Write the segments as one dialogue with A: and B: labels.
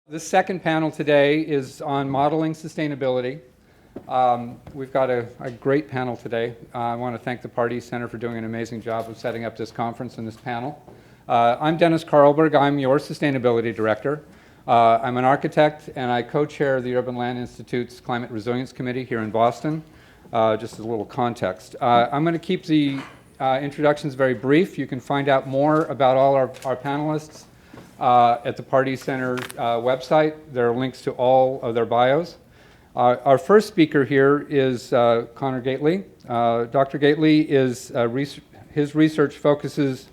A: This second panel today is on modeling sustainability. We've got a great panel today. I want to thank the Pardee Center for doing an amazing job of setting up this conference and this panel. I'm Dennis Carlberg. I'm your Sustainability Director. I'm an architect and I co-chair the Urban Land Institute's Climate Resilience Committee here in Boston. Just as a little context. I'm going to keep the introductions very brief. You can find out more about all our panelists at the Pardee Center website. There are links to all of their bios. Our first speaker here is Conor Gately. Dr. Gately is his research focuses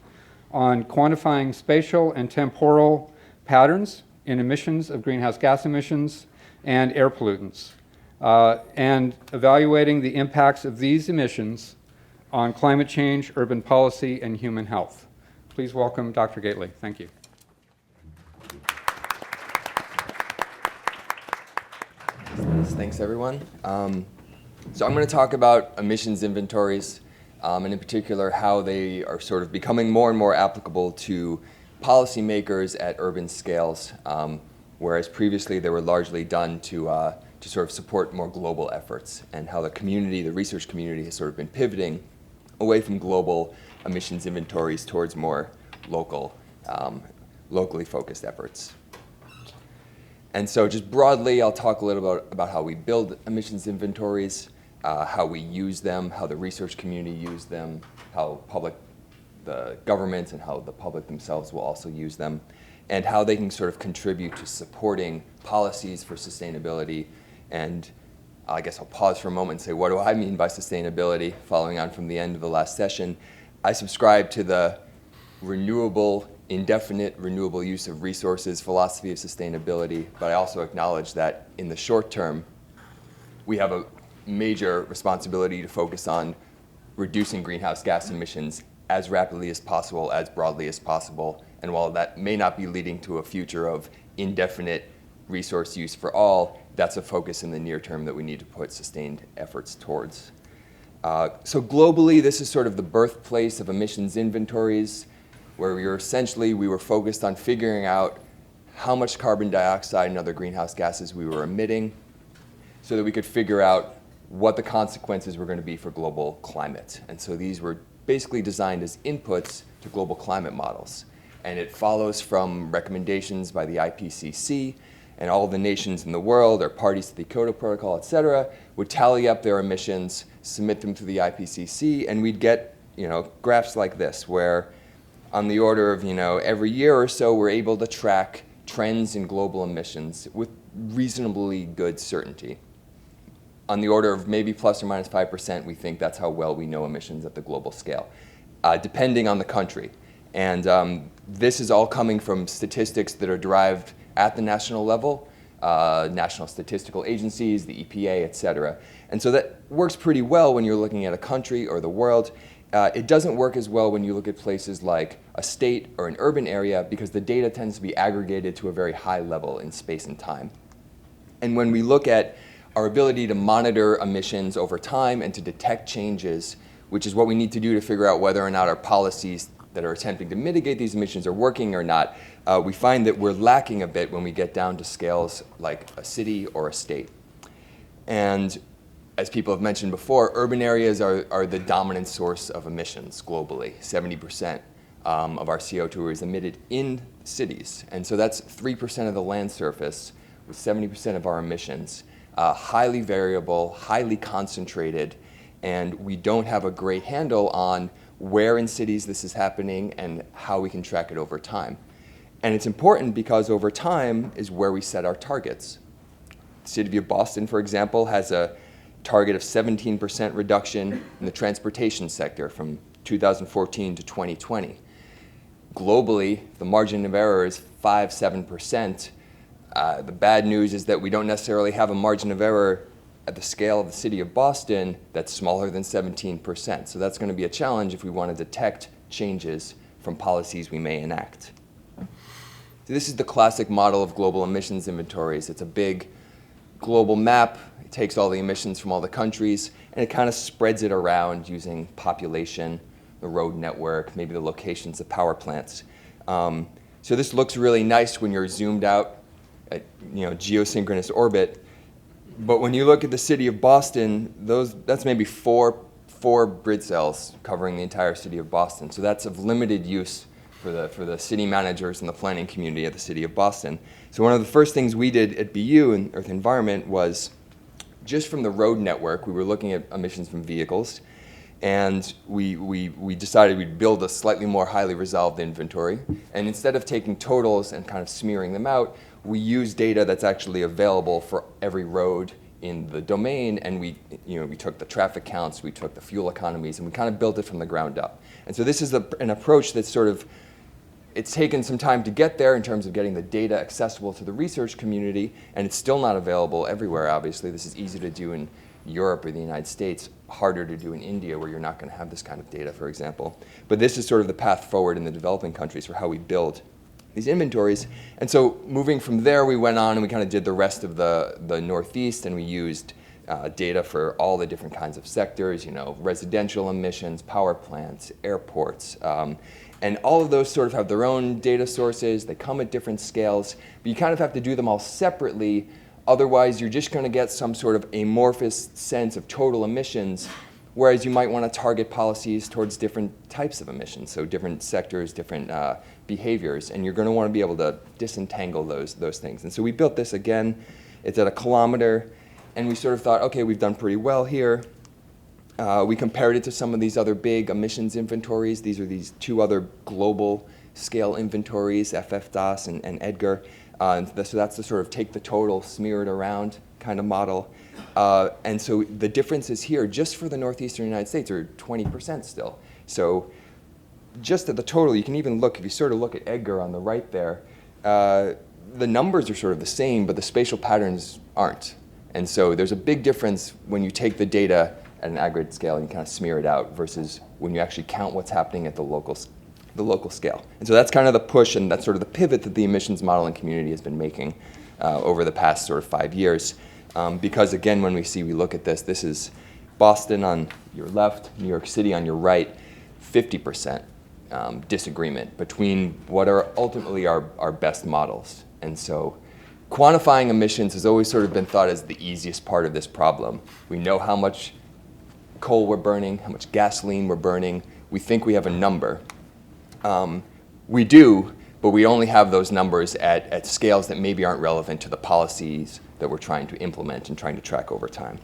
A: on quantifying spatial and temporal patterns in emissions of greenhouse gas emissions and air pollutants, and evaluating the impacts of these emissions on climate change, urban policy, and human health. Please welcome Dr. Gately. Thank you.
B: Thanks, everyone. So I'm going to talk about emissions inventories, and in particular how they are sort of becoming more and more applicable to policymakers at urban scales, whereas previously they were largely done to sort of support more global efforts, and how the community, the research community, has sort of been pivoting away from global emissions inventories towards more locally focused efforts. And so just broadly, I'll talk a little bit about how we build emissions inventories, how we use them, how the research community use them, how the government and how the public themselves will also use them, and how they can sort of contribute to supporting policies for sustainability. And I guess I'll pause for a moment and say, what do I mean by sustainability? Following on from the end of the last session, I subscribe to the indefinite renewable use of resources philosophy of sustainability, but I also acknowledge that in the short term, we have a major responsibility to focus on reducing greenhouse gas emissions as rapidly as possible, as broadly as possible. And while that may not be leading to a future of indefinite resource use for all, that's a focus in the near term that we need to put sustained efforts towards. So globally, this is sort of the birthplace of emissions inventories, where we were focused on figuring out how much carbon dioxide and other greenhouse gases we were emitting so that we could figure out what the consequences were going to be for global climate. And so these were basically designed as inputs to global climate models. And it follows from recommendations by the IPCC, and all the nations in the world, or parties to the Kyoto Protocol, et cetera, would tally up their emissions, submit them to the IPCC, and we'd get graphs like this, where on the order of every year or so, we're able to track trends in global emissions with reasonably good certainty. On the order of maybe plus or minus 5%, we think that's how well we know emissions at the global scale, depending on the country. And this is all coming from statistics that are derived at the national level, national statistical agencies, the EPA, et cetera. And so that works pretty well when you're looking at a country or the world. It doesn't work as well when you look at places like a state or an urban area, because the data tends to be aggregated to a very high level in space and time. And when we look at our ability to monitor emissions over time and to detect changes, which is what we need to do to figure out whether or not our policies that are attempting to mitigate these emissions are working or not, we find that we're lacking a bit when we get down to scales like a city or a state. And as people have mentioned before, urban areas are the dominant source of emissions globally. 70% of our CO2 is emitted in cities. And so that's 3% of the land surface with 70% of our emissions. Highly variable, highly concentrated, and we don't have a great handle on where in cities this is happening and how we can track it over time. And it's important because over time is where we set our targets. The city of Boston, for example, has a target of 17% reduction in the transportation sector from 2014 to 2020. Globally, the margin of error is 5-7%. The bad news is that we don't necessarily have a margin of error at the scale of the city of Boston that's smaller than 17%. So that's going to be a challenge if we want to detect changes from policies we may enact. So this is the classic model of global emissions inventories. It's a big global map. It takes all the emissions from all the countries, and it kind of spreads it around using population, the road network, maybe the locations of power plants. So this looks really nice when you're zoomed out geosynchronous orbit. But when you look at the city of Boston, that's maybe four grid cells covering the entire city of Boston. So that's of limited use for the city managers and the planning community of the city of Boston. So one of the first things we did at BU in Earth Environment was, just from the road network, we were looking at emissions from vehicles, and we decided we'd build a slightly more highly resolved inventory. And instead of taking totals and kind of smearing them out, we use data that's actually available for every road in the domain, and we took the traffic counts, we took the fuel economies, and we kind of built it from the ground up. And so this is an approach that's it's taken some time to get there in terms of getting the data accessible to the research community, and it's still not available everywhere, obviously. This is easy to do in Europe or the United States, harder to do in India, where you're not going to have this kind of data, for example. But this is sort of the path forward in the developing countries for how we build these inventories. And so moving from there, we went on and we kind of did the rest of the Northeast, and we used data for all the different kinds of sectors, residential emissions, power plants, airports. And all of those sort of have their own data sources. They come at different scales, but you kind of have to do them all separately. Otherwise, you're just going to get some sort of amorphous sense of total emissions, whereas you might want to target policies towards different types of emissions, so different sectors, different behaviors, and you're going to want to be able to disentangle those things. And so we built this again. It's at 1 kilometer, and we sort of thought, okay, we've done pretty well here. We compared it to some of these other big emissions inventories. These are these two other global scale inventories, FFDOS and EDGAR. So that's the sort of take the total, smear it around kind of model. And so the differences here, just for the northeastern United States, are 20% still. So just at the total, you can even look, if you sort of look at EDGAR on the right there, the numbers are sort of the same, but the spatial patterns aren't. And so there's a big difference when you take the data at an aggregate scale and you kind of smear it out versus when you actually count what's happening at the local scale. And so that's kind of the push, and that's sort of the pivot that the emissions modeling community has been making over the past sort of 5 years. Because again, when we look at this is Boston on your left, New York City on your right, 50% disagreement between what are ultimately our best models. And so quantifying emissions has always sort of been thought as the easiest part of this problem. We know how much coal we're burning, how much gasoline we're burning. We think we have a number. We do, but we only have those numbers at scales that maybe aren't relevant to the policies that we're trying to implement and trying to track over time.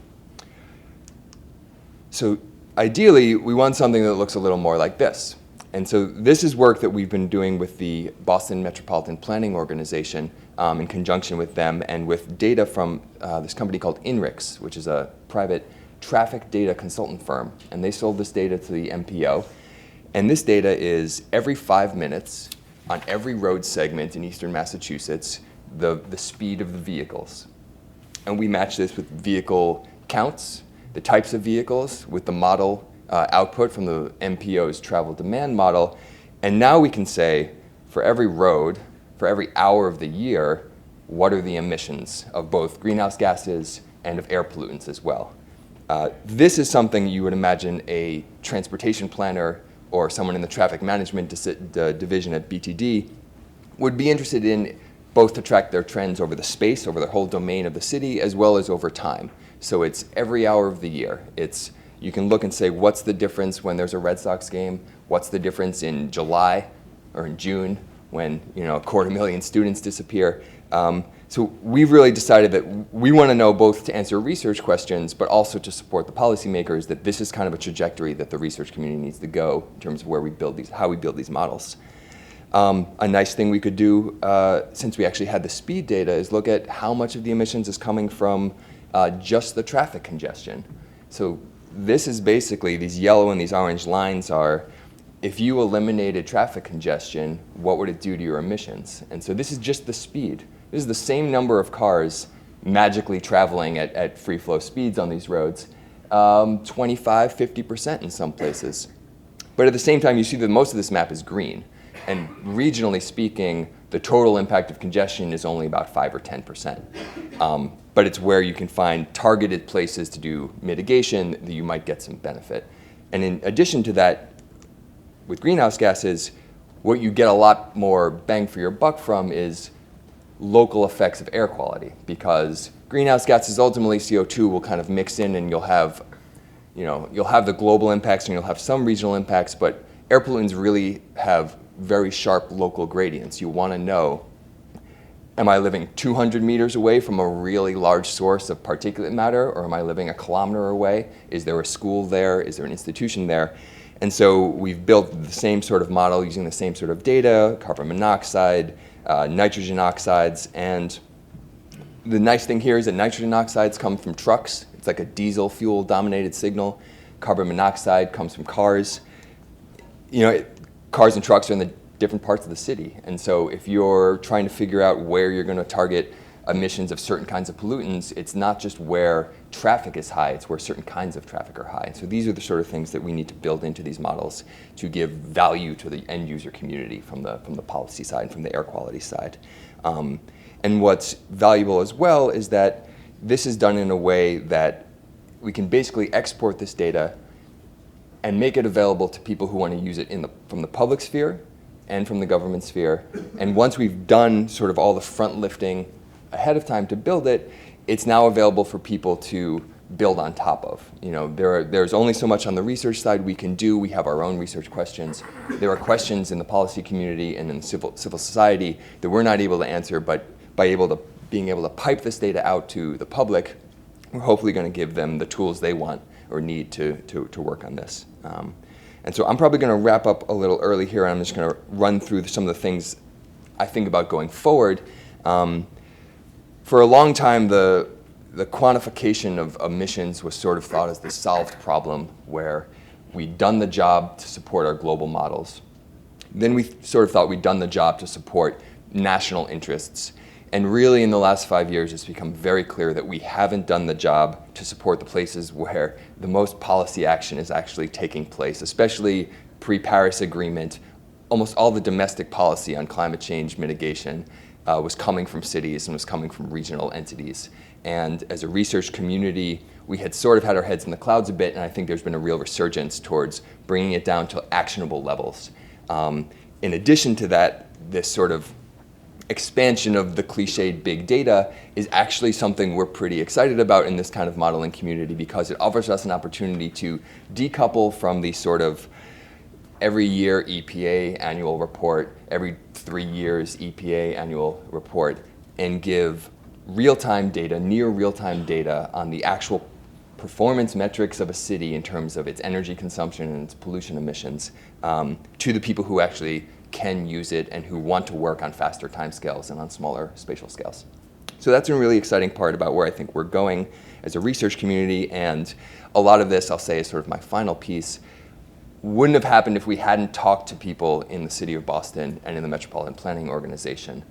B: So ideally, we want something that looks a little more like this. And so this is work that we've been doing with the Boston Metropolitan Planning Organization in conjunction with them, and with data from this company called INRIX, which is a private traffic data consultant firm. And they sold this data to the MPO. And this data is every 5 minutes on every road segment in eastern Massachusetts, the speed of the vehicles. And we match this with vehicle counts, the types of vehicles, with the model output from the MPO's travel demand model. And now we can say, for every road, for every hour of the year, what are the emissions of both greenhouse gases and of air pollutants as well. This is something you would imagine a transportation planner or someone in the traffic management division at BTD would be interested in, both to track their trends over the space, over the whole domain of the city, as well as over time. So it's every hour of the year. You can look and say, what's the difference when there's a Red Sox game? What's the difference in July or in June when 250,000 students disappear? So we've really decided that we want to know, both to answer research questions, but also to support the policymakers, that this is kind of a trajectory that the research community needs to go in terms of where we build how we build these models. A nice thing we could do, since we actually had the speed data, is look at how much of the emissions is coming from just the traffic congestion. So this is basically, these yellow and these orange lines are, if you eliminated traffic congestion, what would it do to your emissions? And so this is just the speed. This is the same number of cars magically traveling at free flow speeds on these roads, 25, 50% in some places. But at the same time, you see that most of this map is green. And regionally speaking, the total impact of congestion is only about 5 or 10%. But it's where you can find targeted places to do mitigation that you might get some benefit. And in addition to that, with greenhouse gases, what you get a lot more bang for your buck from is local effects of air quality, because greenhouse gases, ultimately CO2 will kind of mix in, and you'll have the global impacts and you'll have some regional impacts, but air pollutants really have very sharp local gradients. You want to know, am I living 200 meters away from a really large source of particulate matter, or am I living a kilometer away? Is there a school there? Is there an institution there? And so we've built the same sort of model using the same sort of data, carbon monoxide, nitrogen oxides, and the nice thing here is that nitrogen oxides come from trucks. It's like a diesel fuel dominated signal. Carbon monoxide comes from cars. Cars and trucks are in the different parts of the city. And so if you're trying to figure out where you're going to target emissions of certain kinds of pollutants, it's not just where traffic is high, it's where certain kinds of traffic are high. And so these are the sort of things that we need to build into these models to give value to the end user community from the policy side and from the air quality side. And what's valuable as well is that this is done in a way that we can basically export this data and make it available to people who want to use it from the public sphere and from the government sphere. And once we've done sort of all the front lifting ahead of time to build it, it's now available for people to build on top of. There's only so much on the research side we can do. We have our own research questions. There are questions in the policy community and in civil society that we're not able to answer, but being able to pipe this data out to the public, we're hopefully going to give them the tools they want or need to work on this. And so I'm probably going to wrap up a little early here, and I'm just going to run through some of the things I think about going forward. For a long time, the quantification of emissions was sort of thought as the solved problem, where we'd done the job to support our global models. Then we sort of thought we'd done the job to support national interests. And really, in the last 5 years, it's become very clear that we haven't done the job to support the places where the most policy action is actually taking place, especially pre-Paris Agreement. Almost all the domestic policy on climate change mitigation was coming from cities and was coming from regional entities. And as a research community, we had sort of had our heads in the clouds a bit, and I think there's been a real resurgence towards bringing it down to actionable levels. In addition to that, this sort of expansion of the cliched big data is actually something we're pretty excited about in this kind of modeling community, because it offers us an opportunity to decouple from the sort of every year EPA annual report, every 3 years EPA annual report, and give real-time data, near real-time data on the actual performance metrics of a city in terms of its energy consumption and its pollution emissions to the people who actually can use it and who want to work on faster timescales and on smaller spatial scales. So that's a really exciting part about where I think we're going as a research community, and a lot of this, I'll say, is sort of my final piece, wouldn't have happened if we hadn't talked to people in the city of Boston and in the Metropolitan Planning Organization.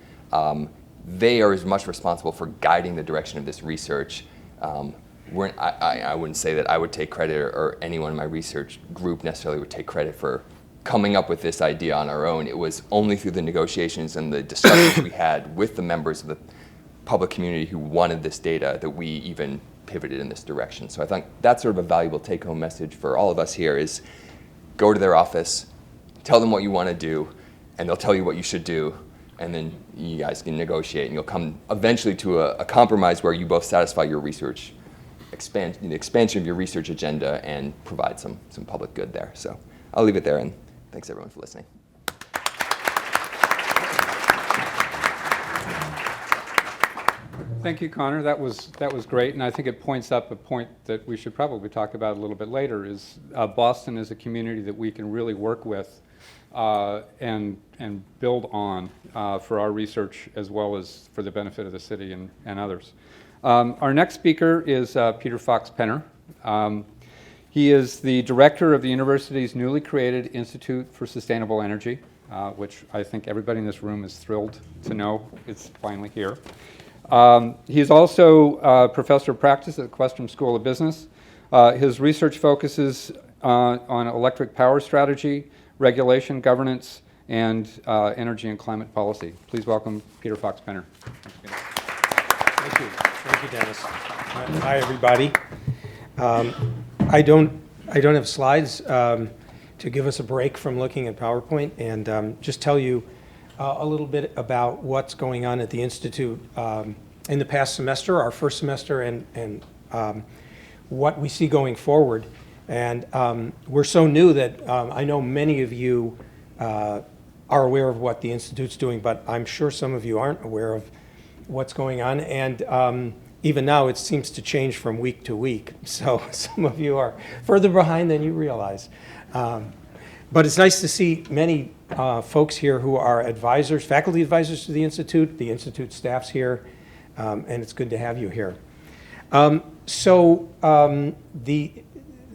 B: They are as much responsible for guiding the direction of this research. I wouldn't say that I would take credit, or anyone in my research group necessarily would take credit for coming up with this idea on our own. It was only through the negotiations and the discussions we had with the members of the public community who wanted this data that we even pivoted in this direction. So I think that's sort of a valuable take-home message for all of us here is go to their office, tell them what you want to do, and they'll tell you what you should do, and then you guys can negotiate, and you'll come eventually to a compromise where you both satisfy your research, the expansion of your research agenda, and provide some public good there. So I'll leave it there, and thanks everyone for listening.
A: Thank you, Connor. That was great, and I think it points up a point that we should probably talk about a little bit later. Is Boston is a community that we can really work with and build on for our research as well as for the benefit of the city and others. Our next speaker is Peter Fox-Penner. He is the director of the university's newly created Institute for Sustainable Energy, which I think everybody in this room is thrilled to know it's finally here. He's also a professor of practice at the Questrom School of Business. His research focuses on electric power strategy, regulation, governance, and energy and climate policy. Please welcome Peter Fox-Penner.
C: Thank you. Thank you, Dennis. Hi, everybody. I don't have slides to give us a break from looking at PowerPoint, and just tell you a little bit about what's going on at the Institute in the past semester, our first semester, and what we see going forward. And we're so new that I know many of you are aware of what the Institute's doing, but I'm sure some of you aren't aware of what's going on. And even now, it seems to change from week to week. So some of you are further behind than you realize. But it's nice to see many folks here who are advisors, faculty advisors to the Institute staff's here, and it's good to have you here.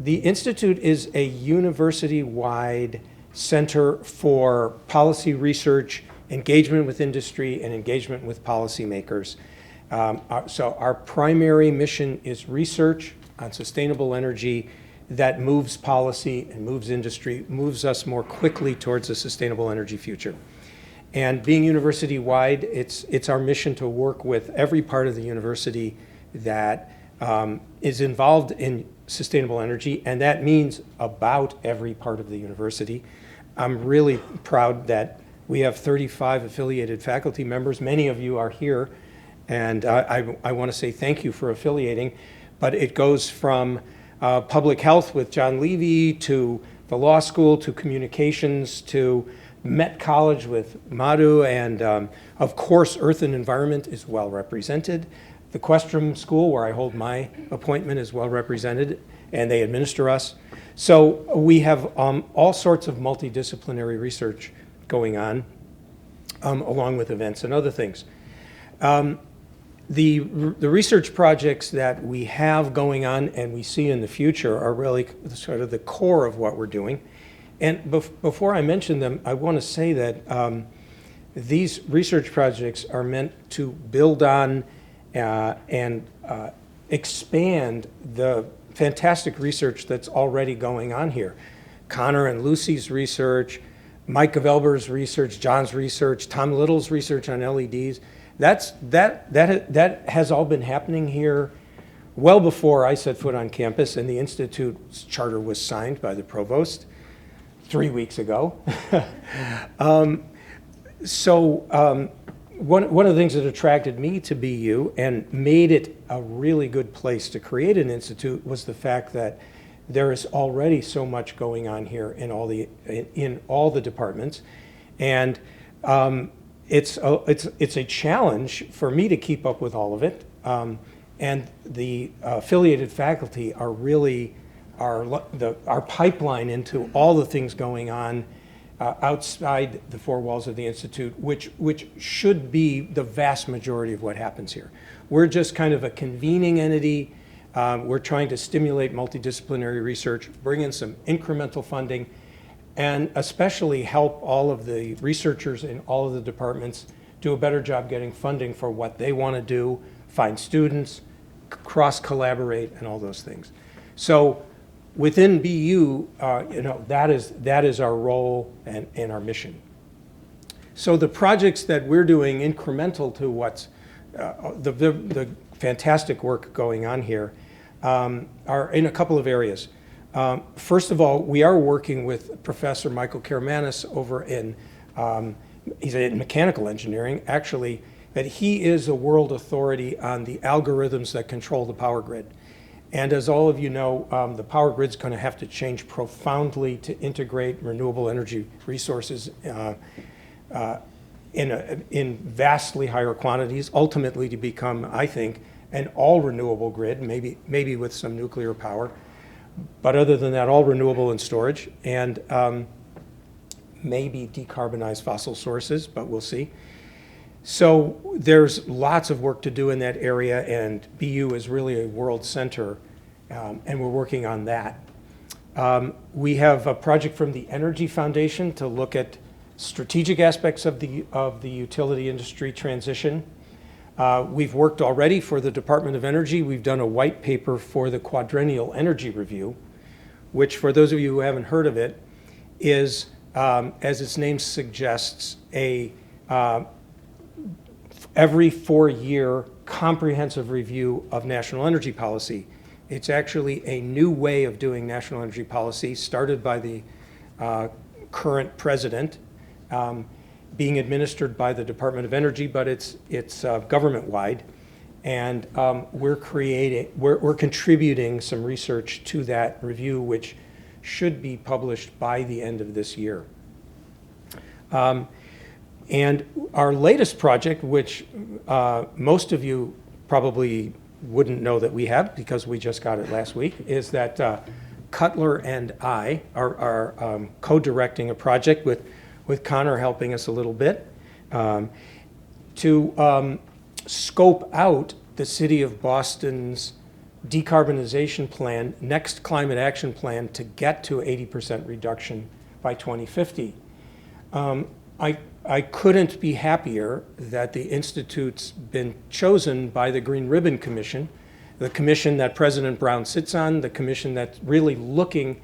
C: The Institute is a university-wide center for policy research, engagement with industry, and engagement with policymakers. So our primary mission is research on sustainable energy that moves policy and moves industry, moves us more quickly towards a sustainable energy future. And being university-wide, it's our mission to work with every part of the university that is involved in sustainable energy, and that means about every part of the university. I'm really proud that we have 35 affiliated faculty members. Many of you are here, and I want to say thank you for affiliating, but it goes from public health with John Levy, to the law school, to communications, to Met College with Madhu, and of course Earth and Environment is well represented. The Questrom School, where I hold my appointment, is well represented, and they administer us. So we have all sorts of multidisciplinary research going on, along with events and other things. The research projects that we have going on and we see in the future are really sort of the core of what we're doing. And before I mention them, I want to say that these research projects are meant to build on and expand the fantastic research that's already going on here. Conor and Lucy's research, Mike Gavelber's research, John's research, Tom Little's research on LEDs. That has all been happening here well before I set foot on campus, and the Institute's charter was signed by the provost 3 weeks ago. One of the things that attracted me to BU and made it a really good place to create an institute was the fact that there is already so much going on here in all the departments, and it's a challenge for me to keep up with all of it. And the affiliated faculty are really our pipeline into all the things going on outside the four walls of the Institute, which should be the vast majority of what happens here. We're just kind of a convening entity. We're trying to stimulate multidisciplinary research, bring in some incremental funding, and especially help all of the researchers in all of the departments do a better job getting funding for what they want to do, find students, cross-collaborate, and all those things. So within BU, that is our role and our mission. So the projects that we're doing incremental to what's the fantastic work going on here are in a couple of areas. First of all, we are working with Professor Michael Karamanis over in, he's in mechanical engineering, actually, that he is a world authority on the algorithms that control the power grid. And as all of you know, the power grid's going to have to change profoundly to integrate renewable energy resources in vastly higher quantities, ultimately to become, I think, an all renewable grid, maybe with some nuclear power. But other than that, all renewable and storage, and maybe decarbonize fossil sources, but we'll see. So there's lots of work to do in that area, and BU is really a world center, and we're working on that. We have a project from the Energy Foundation to look at strategic aspects of the utility industry transition. We've worked already for the Department of Energy. We've done a white paper for the Quadrennial Energy Review, which, for those of you who haven't heard of it, is, as its name suggests, every 4-year comprehensive review of national energy policy. It's actually a new way of doing national energy policy, started by the current president. being administered by the Department of Energy, but it's government-wide. And we're contributing some research to that review, which should be published by the end of this year. And our latest project, which most of you probably wouldn't know that we have because we just got it last week, is that Cutler and I are co-directing a project with Conor helping us a little bit to scope out the City of Boston's decarbonization plan, next climate action plan to get to 80% reduction by 2050. I couldn't be happier that the Institute's been chosen by the Green Ribbon Commission, the commission that President Brown sits on, the commission that's really looking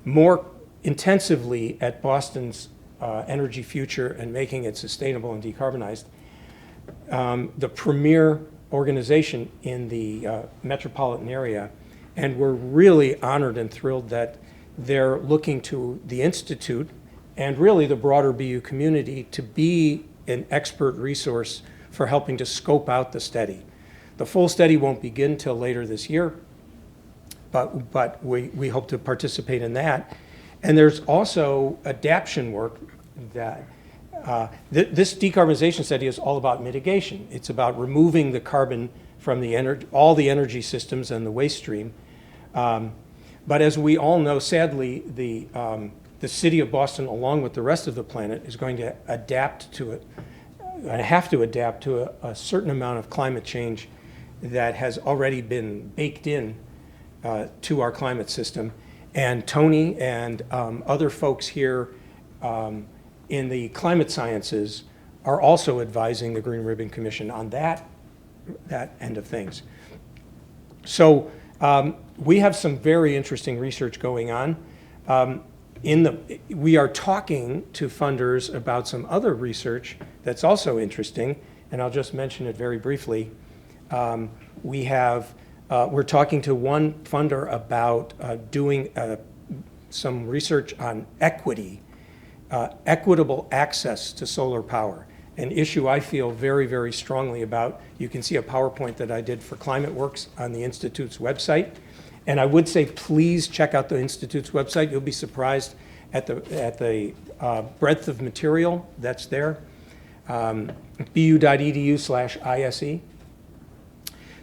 C: more intensively at Boston's energy future and making it sustainable and decarbonized. The premier organization in the metropolitan area, and we're really honored and thrilled that they're looking to the Institute and really the broader BU community to be an expert resource for helping to scope out the study. The full study won't begin till later this year, but we hope to participate in that. And there's also adaptation work that this decarbonization study is all about mitigation. It's about removing the carbon from all the energy systems and the waste stream. But as we all know, sadly, the city of Boston, along with the rest of the planet, is going to adapt to it, have to adapt to a certain amount of climate change that has already been baked in to our climate system. And Tony and other folks here in the climate sciences are also advising the Green Ribbon Commission on that end of things. So we have some very interesting research going on. We are talking to funders about some other research that's also interesting, and I'll just mention it very briefly. We're talking to one funder about doing some research on equitable access to solar power, an issue I feel very, very strongly about. You can see a PowerPoint that I did for Climate Works on the Institute's website. And I would say, please check out the Institute's website. You'll be surprised at the breadth of material that's there. bu.edu/ISE.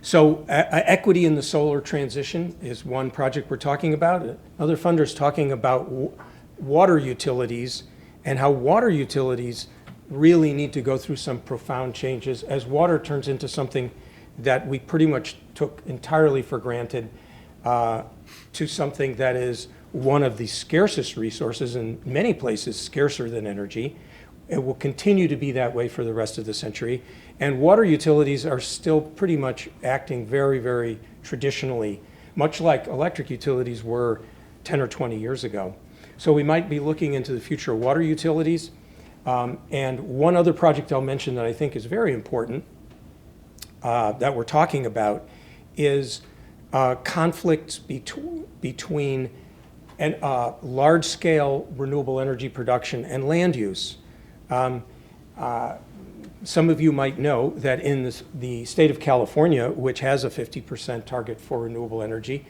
C: So equity in the solar transition is one project we're talking about. Another funder is talking about water utilities and how water utilities really need to go through some profound changes as water turns into something that we pretty much took entirely for granted to something that is one of the scarcest resources, in many places scarcer than energy. It will continue to be that way for the rest of the century. And water utilities are still pretty much acting very, very traditionally, much like electric utilities were 10 or 20 years ago. So we might be looking into the future of water utilities. And one other project I'll mention that I think is very important that we're talking about is conflicts between large-scale renewable energy production and land use. Some of you might know that in the state of California, which has a 50% target for renewable energy,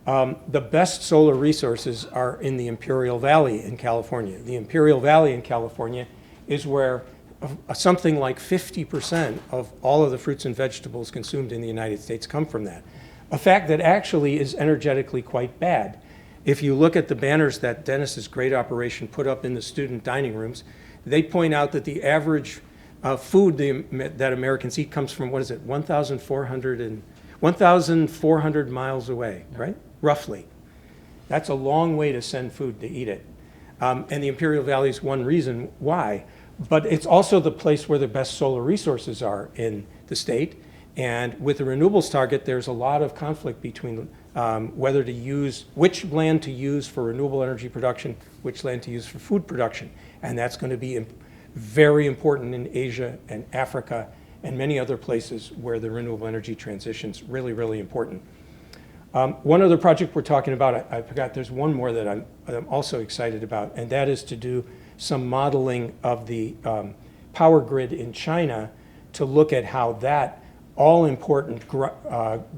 C: the best solar resources are in the Imperial Valley in California. The Imperial Valley in California is where something like 50% of all of the fruits and vegetables consumed in the United States come from that. A fact that actually is energetically quite bad. If you look at the banners that Dennis's great operation put up in the student dining rooms, they point out that the average food that Americans eat comes from, 1,400 miles away, right? Roughly. That's a long way to send food to eat it. And the Imperial Valley is one reason why. But it's also the place where the best solar resources are in the state. And with the renewables target, there's a lot of conflict between whether to use, which land to use for renewable energy production, which land to use for food production. And that's going to be very important in Asia and Africa and many other places where the renewable energy transition is really, really important. One other project we're talking about, I forgot, there's one more that I'm also excited about, and that is to do some modeling of the power grid in China to look at how that all-important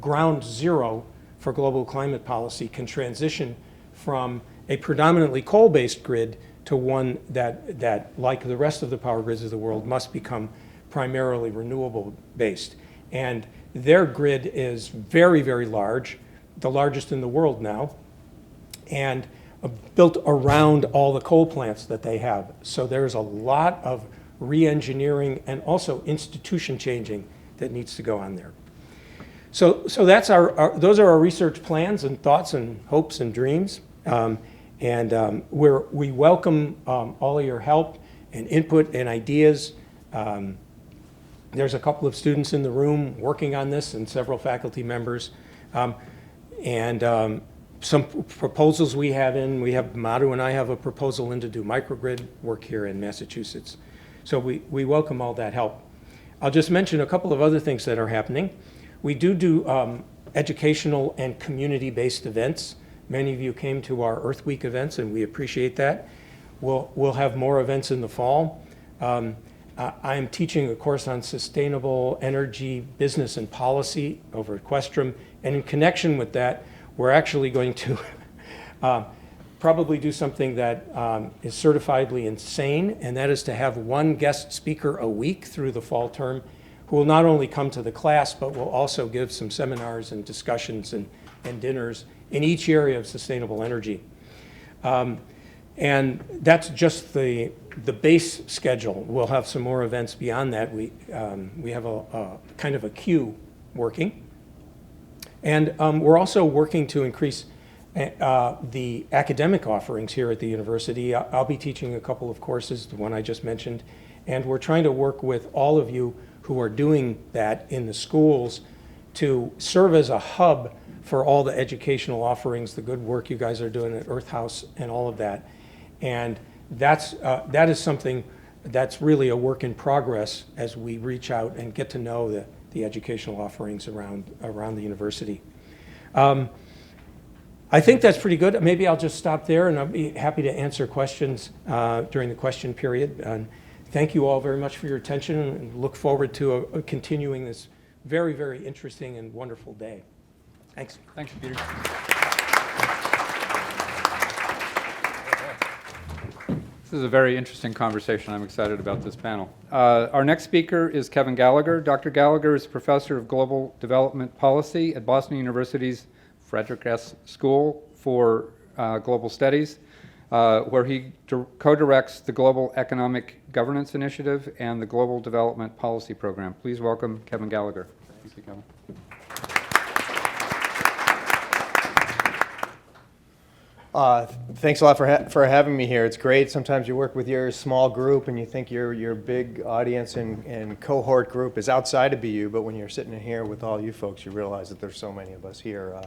C: ground zero for global climate policy can transition from a predominantly coal-based grid to one that, like the rest of the power grids of the world, must become primarily renewable-based. And their grid is very, very large, the largest in the world now, and built around all the coal plants that they have. So there's a lot of re-engineering and also institution changing that needs to go on there. So that's those are our research plans and thoughts and hopes and dreams. We welcome all of your help and input and ideas. There's a couple of students in the room working on this and several faculty members. Some proposals we have Madhu and I have a proposal in to do microgrid work here in Massachusetts. So we welcome all that help. I'll just mention a couple of other things that are happening. We do educational and community-based events. Many of you came to our Earth Week events, and we appreciate that. We'll have more events in the fall. I'm teaching a course on sustainable energy business and policy over at Questrom, and in connection with that, we're actually going to probably do something that is certifiably insane, and that is to have one guest speaker a week through the fall term who will not only come to the class, but will also give some seminars and discussions and dinners in each area of sustainable energy. And that's just the base schedule. We'll have some more events beyond that. We have a kind of a queue working. And we're also working to increase the academic offerings here at the university. I'll be teaching a couple of courses, the one I just mentioned, and we're trying to work with all of you who are doing that in the schools to serve as a hub for all the educational offerings, the good work you guys are doing at Earth House and all of that. And that is something that's really a work in progress as we reach out and get to know the educational offerings around the university. I think that's pretty good. Maybe I'll just stop there, and I'll be happy to answer questions during the question period. And thank you all very much for your attention, and look forward to continuing this very, very interesting and wonderful day. Thanks.
A: Thank you, Peter. This is a very interesting conversation. I'm excited about this panel. Our next speaker is Kevin Gallagher. Dr. Gallagher is professor of global development policy at Boston University's Frederick S. School for Global Studies, where he co-directs the Global Economic Governance Initiative and the Global Development Policy Program. Please welcome Kevin Gallagher. Thank you, Kevin.
D: Thanks a lot for having me here. It's great. Sometimes you work with your small group and you think your big audience and cohort group is outside of BU, but when you're sitting in here with all you folks, you realize that there's so many of us here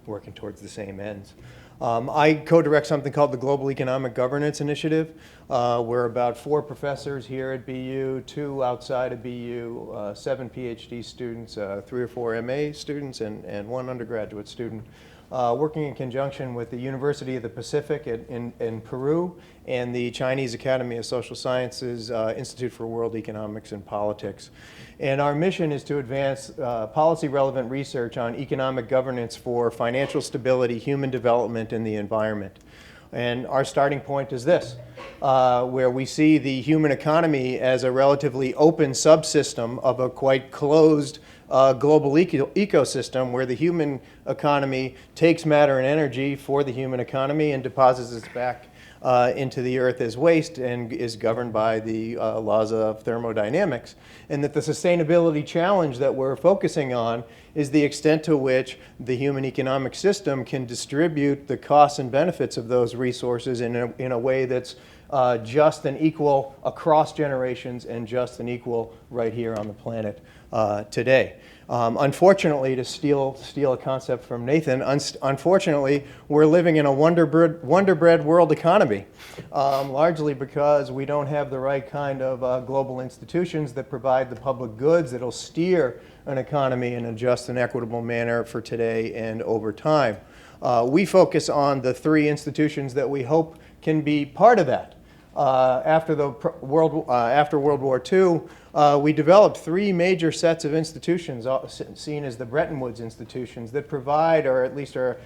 D: working towards the same ends. I co-direct something called the Global Economic Governance Initiative. We're about 4 professors here at BU, 2 outside of BU, 7 PhD students, 3 or 4 MA students, and 1 undergraduate student. Working in conjunction with the University of the Pacific in Peru and the Chinese Academy of Social Sciences Institute for World Economics and Politics. And our mission is to advance policy-relevant research on economic governance for financial stability, human development, and the environment. And our starting point is this, where we see the human economy as a relatively open subsystem of a quite closed global ecosystem where the human economy takes matter and energy for the human economy and deposits it back into the earth as waste and is governed by the laws of thermodynamics. And that the sustainability challenge that we're focusing on is the extent to which the human economic system can distribute the costs and benefits of those resources in a way that's just and equal across generations and just and equal right here on the planet today. Unfortunately, to steal a concept from Nathan, unfortunately, we're living in a wonder bread world economy, largely because we don't have the right kind of global institutions that provide the public goods that'll steer an economy in a just and equitable manner for today and over time. We focus on the 3 institutions that we hope can be part of that. after after World War II, we developed three major sets of institutions, seen as the Bretton Woods institutions, that provide, or at least are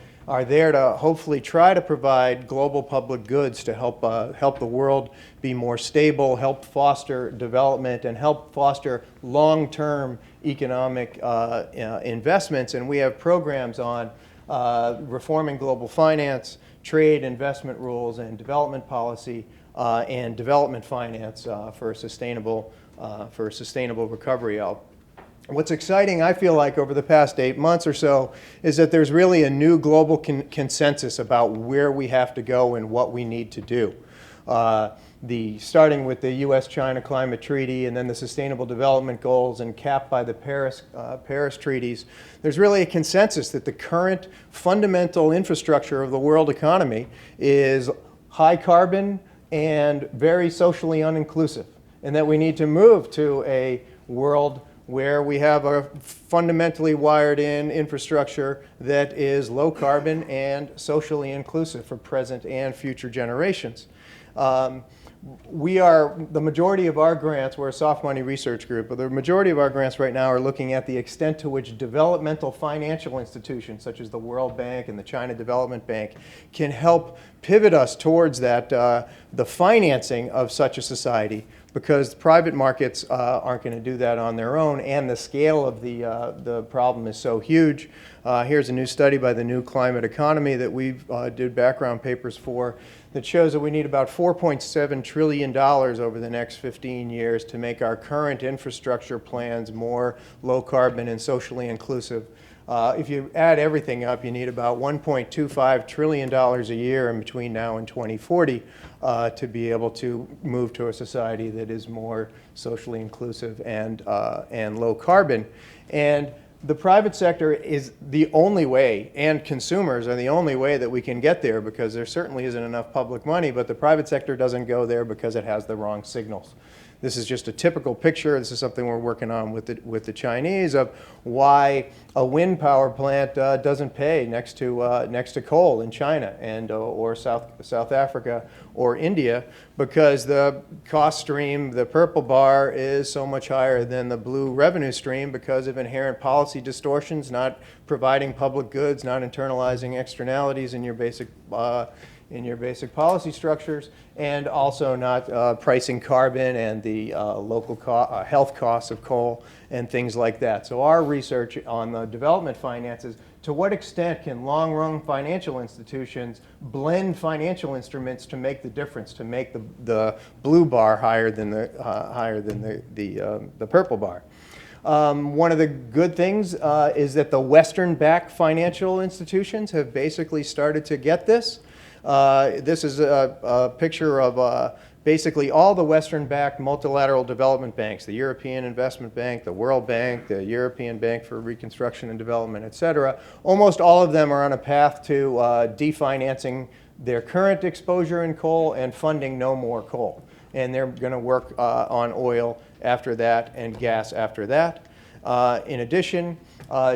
D: there to hopefully try to provide global public goods to help the world be more stable, help foster development, and help foster long-term economic investments. And we have programs on reforming global finance, trade, investment rules, and development policy, and development finance for a sustainable recovery. What's exciting, I feel like, over the past 8 months or so, is that there's really a new global consensus about where we have to go and what we need to do. Starting with the U.S.-China Climate Treaty and then the Sustainable Development Goals and capped by the Paris treaties, there's really a consensus that the current fundamental infrastructure of the world economy is high carbon and very socially uninclusive, and that we need to move to a world where we have a fundamentally wired-in infrastructure that is low carbon and socially inclusive for present and future generations. The majority of our grants, we're a soft money research group, but the majority of our grants right now are looking at the extent to which developmental financial institutions, such as the World Bank and the China Development Bank, can help pivot us towards that, the financing of such a society, because private markets aren't going to do that on their own, and the scale of the problem is so huge. Here's a new study by the New Climate Economy that we did background papers for that shows that we need about $4.7 trillion over the next 15 years to make our current infrastructure plans more low carbon and socially inclusive. If you add everything up, you need about $1.25 trillion a year in between now and 2040 to be able to move to a society that is more socially inclusive and low carbon. And the private sector is the only way, and consumers are the only way that we can get there, because there certainly isn't enough public money, but the private sector doesn't go there because it has the wrong signals. This is just a typical picture. This is something we're working on with the Chinese, of why a wind power plant doesn't pay next to coal in China and or South Africa or India, because the cost stream, the purple bar, is so much higher than the blue revenue stream because of inherent policy distortions, not providing public goods, not internalizing externalities in your basic policy structures, and also not pricing carbon and the local health costs of coal and things like that. So our research on the development finances, to what extent can long-run financial institutions blend financial instruments to make the difference, to make the blue bar higher than the purple bar? One of the good things is that the Western-backed financial institutions have basically started to get this. This is a picture of basically all the Western-backed multilateral development banks, the European Investment Bank, the World Bank, the European Bank for Reconstruction and Development, et cetera. Almost all of them are on a path to definancing their current exposure in coal and funding no more coal. And they're going to work on oil after that and gas after that. In addition,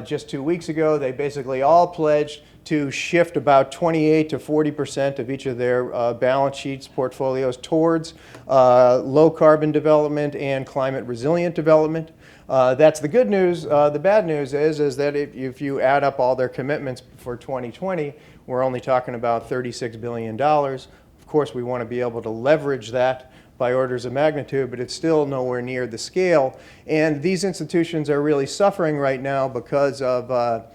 D: just 2 weeks ago, they basically all pledged to shift about 28 to 40% of each of their balance sheets, portfolios, towards low carbon development and climate resilient development. That's the good news. The bad news is that if you add up all their commitments for 2020, we're only talking about $36 billion. Of course, we want to be able to leverage that by orders of magnitude, but it's still nowhere near the scale. And these institutions are really suffering right now because of a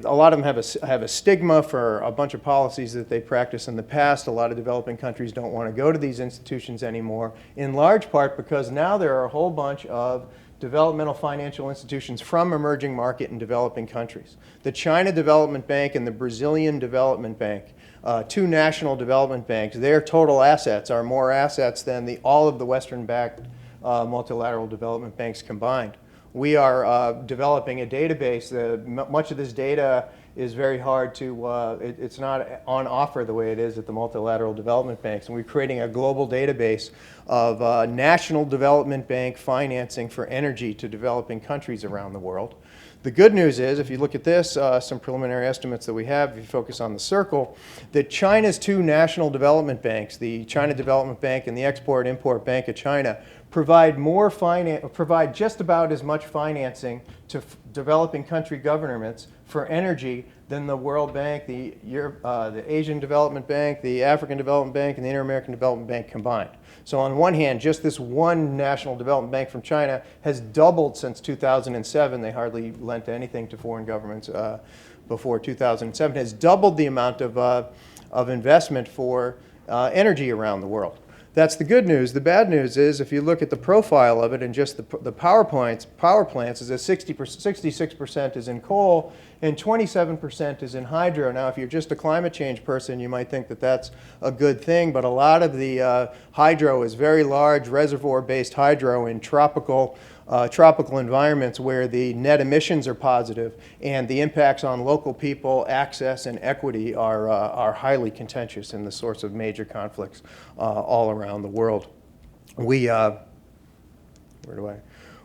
D: lot of them have a stigma for a bunch of policies that they practiced in the past. A lot of developing countries don't want to go to these institutions anymore, in large part because now there are a whole bunch of developmental financial institutions from emerging market and developing countries. The China Development Bank and the Brazilian Development Bank, two national development banks, their total assets are more assets than all of the Western-backed multilateral development banks combined. We are developing a database. Much of this data is very hard to, it's not on offer the way it is at the multilateral development banks. And we're creating a global database of national development bank financing for energy to developing countries around the world. The good news is, if you look at this, some preliminary estimates that we have, if you focus on the circle, that China's two national development banks, the China Development Bank and the Export-Import Bank of China, provide just about as much financing to developing country governments for energy than the World Bank, the Asian Development Bank, the African Development Bank, and the Inter-American Development Bank combined. So on one hand, just this one national development bank from China has doubled since 2007. They hardly lent anything to foreign governments before 2007. Has doubled the amount of investment for energy around the world. That's the good news. The bad news is, if you look at the profile of it and just the power plants is that 66% is in coal and 27% is in hydro. Now, if you're just a climate change person, you might think that that's a good thing, but a lot of the hydro is very large reservoir-based hydro in tropical environments where the net emissions are positive and the impacts on local people, access, and equity are highly contentious and the source of major conflicts all around the world.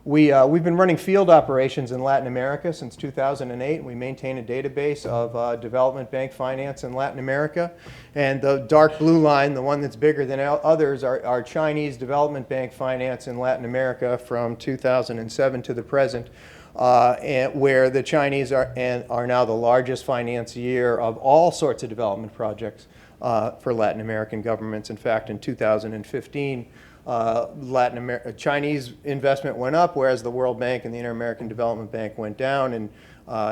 D: We've been running field operations in Latin America since 2008. We maintain a database of development bank finance in Latin America. And the dark blue line, the one that's bigger than others, are Chinese development bank finance in Latin America from 2007 to the present, where the Chinese are now the largest financier of all sorts of development projects for Latin American governments. In fact, in 2015, Chinese investment went up, whereas the World Bank and the Inter-American Development Bank went down, and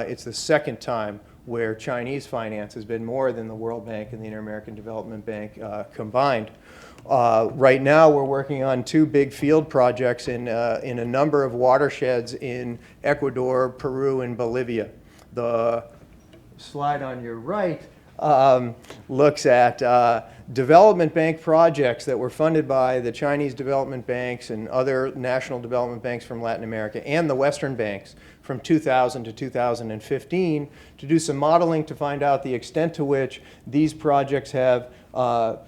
D: it's the second time where Chinese finance has been more than the World Bank and the Inter-American Development Bank combined. Right now, we're working on two big field projects in a number of watersheds in Ecuador, Peru, and Bolivia. The slide on your right looks at development bank projects that were funded by the Chinese development banks and other national development banks from Latin America and the Western banks from 2000 to 2015 to do some modeling to find out the extent to which these projects have have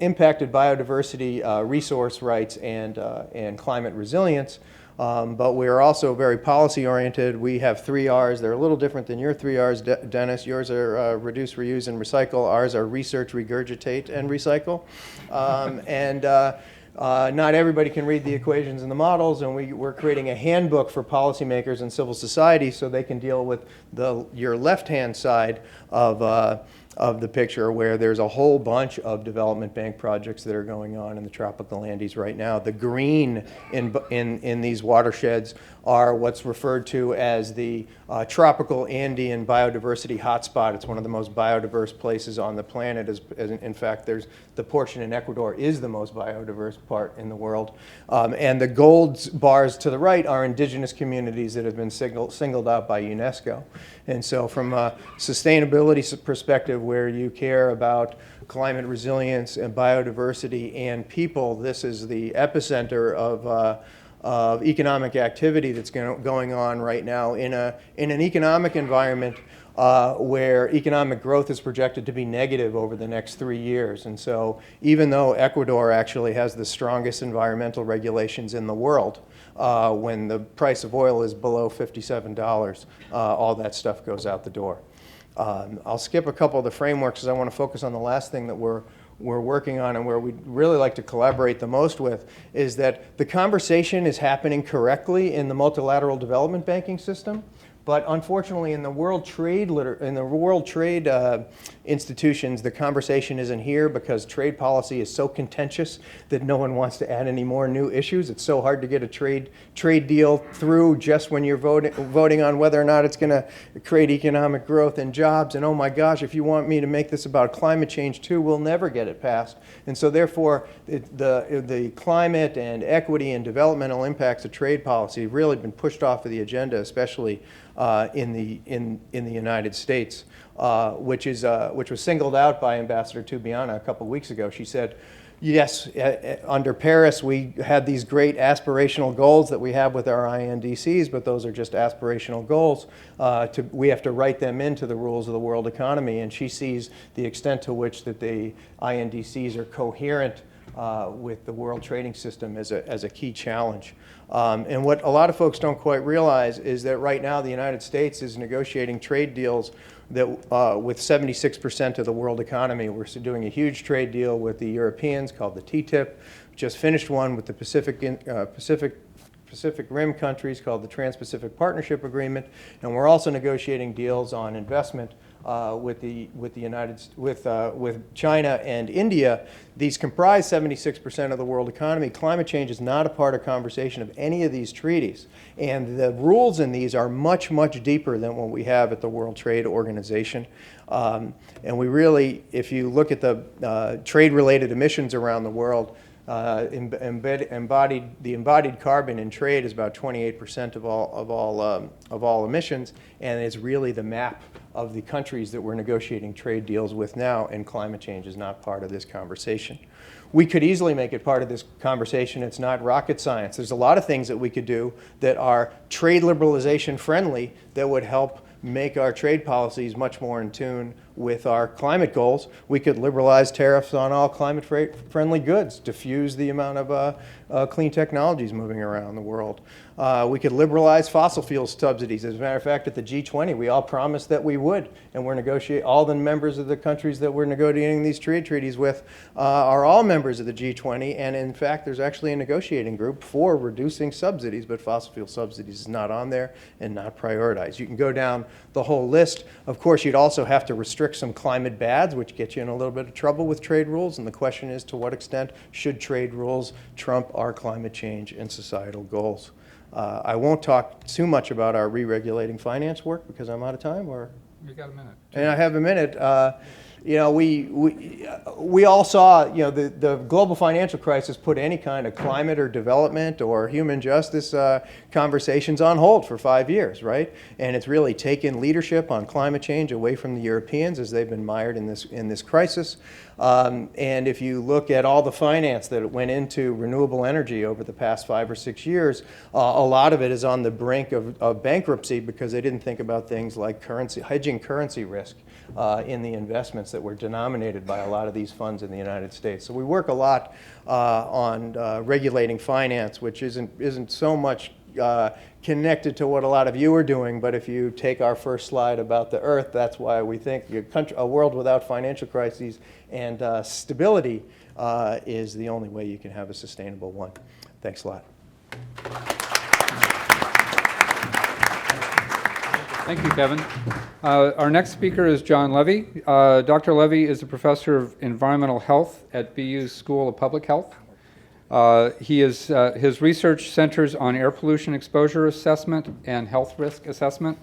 D: impacted biodiversity, resource rights, and climate resilience. But we are also very policy-oriented. We have 3 Rs. They're a little different than your 3 Rs, Dennis. Yours are reduce, reuse, and recycle. Ours are research, regurgitate, and recycle. Not everybody can read the equations and the models, and we're creating a handbook for policymakers and civil society so they can deal with your left-hand side of the picture, where there's a whole bunch of development bank projects that are going on in the tropical Andes right now. The green in these watersheds are what's referred to as the tropical Andean biodiversity hotspot. It's one of the most biodiverse places on the planet. In fact, there's the portion in Ecuador is the most biodiverse part in the world. And the gold bars to the right are indigenous communities that have been singled out by UNESCO. And so from a sustainability perspective, where you care about climate resilience and biodiversity and people, this is the epicenter of economic activity that's going on right now in an economic environment where economic growth is projected to be negative over the next 3 years. And so even though Ecuador actually has the strongest environmental regulations in the world, when the price of oil is below $57, all that stuff goes out the door. I'll skip a couple of the frameworks because I want to focus on the last thing that we're working on and where we'd really like to collaborate the most with is that the conversation is happening correctly in the multilateral development banking system. But unfortunately, in the world trade institutions, the conversation isn't here because trade policy is so contentious that no one wants to add any more new issues. It's so hard to get a trade deal through just when you're voting on whether or not it's going to create economic growth and jobs. And oh my gosh, if you want me to make this about climate change too, we'll never get it passed. And so therefore, the climate and equity and developmental impacts of trade policy have really been pushed off of the agenda, especially in the United States, which was singled out by Ambassador Tubiana a couple weeks ago. She said, Yes, under Paris, we had these great aspirational goals that we have with our INDCs, but those are just aspirational goals. We have to write them into the rules of the world economy, and she sees the extent to which that the INDCs are coherent with the world trading system as a key challenge. And what a lot of folks don't quite realize is that right now the United States is negotiating trade deals that with 76% of the world economy. We're doing a huge trade deal with the Europeans called the TTIP. Just finished one with the Pacific Rim countries called the Trans-Pacific Partnership Agreement, and we're also negotiating deals on investment with China and India. These comprise 76% of the world economy. Climate change is not a part of conversation of any of these treaties, and the rules in these are much, much deeper than what we have at the World Trade Organization. And we really, if you look at the trade-related emissions around the world, the embodied carbon in trade is about 28% of all emissions, and it's really the map of the countries that we're negotiating trade deals with now, and climate change is not part of this conversation. We could easily make it part of this conversation. It's not rocket science. There's a lot of things that we could do that are trade liberalization friendly that would help make our trade policies much more in tune with our climate goals. We could liberalize tariffs on all climate-friendly goods, diffuse the amount of clean technologies moving around the world. We could liberalize fossil fuel subsidies. As a matter of fact, at the G20, we all promised that we would, and we're negotiating. All the members of the countries that we're negotiating these trade treaties with are all members of the G20, and in fact, there's actually a negotiating group for reducing subsidies, but fossil fuel subsidies is not on there and not prioritized. You can go down the whole list. Of course, you'd also have to restrict some climate bads, which get you in a little bit of trouble with trade rules, and the question is, to what extent should trade rules trump our climate change and societal goals? I won't talk too much about our re-regulating finance work because I'm out of time, or?
A: You got a minute.
D: And I have a minute. You know, we all saw, you know, the global financial crisis put any kind of climate or development or human justice conversations on hold for 5 years, right? And it's really taken leadership on climate change away from the Europeans as they've been mired in this crisis. And if you look at all the finance that went into renewable energy over the past 5 or 6 years, a lot of it is on the brink of bankruptcy because they didn't think about things like hedging currency risk in the investments that were denominated by a lot of these funds in the United States. So we work a lot on regulating finance, which isn't so much connected to what a lot of you are doing, but if you take our first slide about the Earth, that's why we think a world without financial crises and stability is the only way you can have a sustainable one. Thanks a lot.
A: Thank you, Kevin. Our next speaker is John Levy. Dr. Levy is a professor of environmental health at BU's School of Public Health. His research centers on air pollution exposure assessment and health risk assessment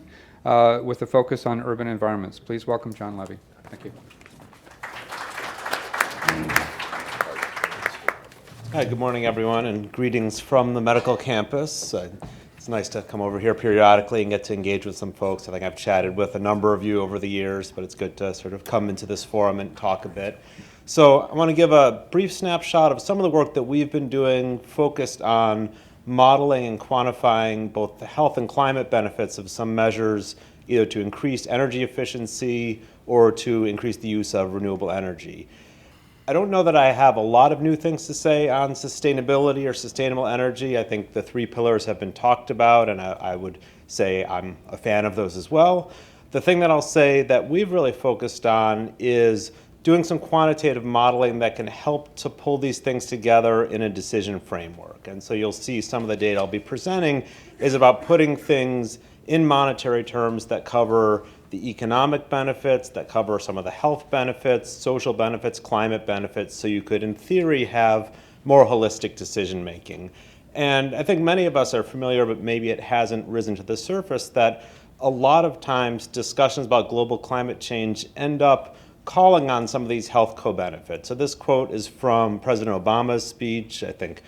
A: with a focus on urban environments. Please welcome John Levy. Thank you.
E: Hi, good morning, everyone, and greetings from the medical campus. It's nice to come over here periodically and get to engage with some folks. I think I've chatted with a number of you over the years, but it's good to sort of come into this forum and talk a bit. So I want to give a brief snapshot of some of the work that we've been doing focused on modeling and quantifying both the health and climate benefits of some measures, either to increase energy efficiency or to increase the use of renewable energy. I don't know that I have a lot of new things to say on sustainability or sustainable energy. I think the 3 pillars have been talked about, and I would say I'm a fan of those as well. The thing that I'll say that we've really focused on is doing some quantitative modeling that can help to pull these things together in a decision framework. And so you'll see some of the data I'll be presenting is about putting things in monetary terms that cover the economic benefits, that cover some of the health benefits, social benefits, climate benefits, so you could, in theory, have more holistic decision making. And I think many of us are familiar, but maybe it hasn't risen to the surface, that a lot of times discussions about global climate change end up calling on some of these health co-benefits. So this quote is from President Obama's speech. I think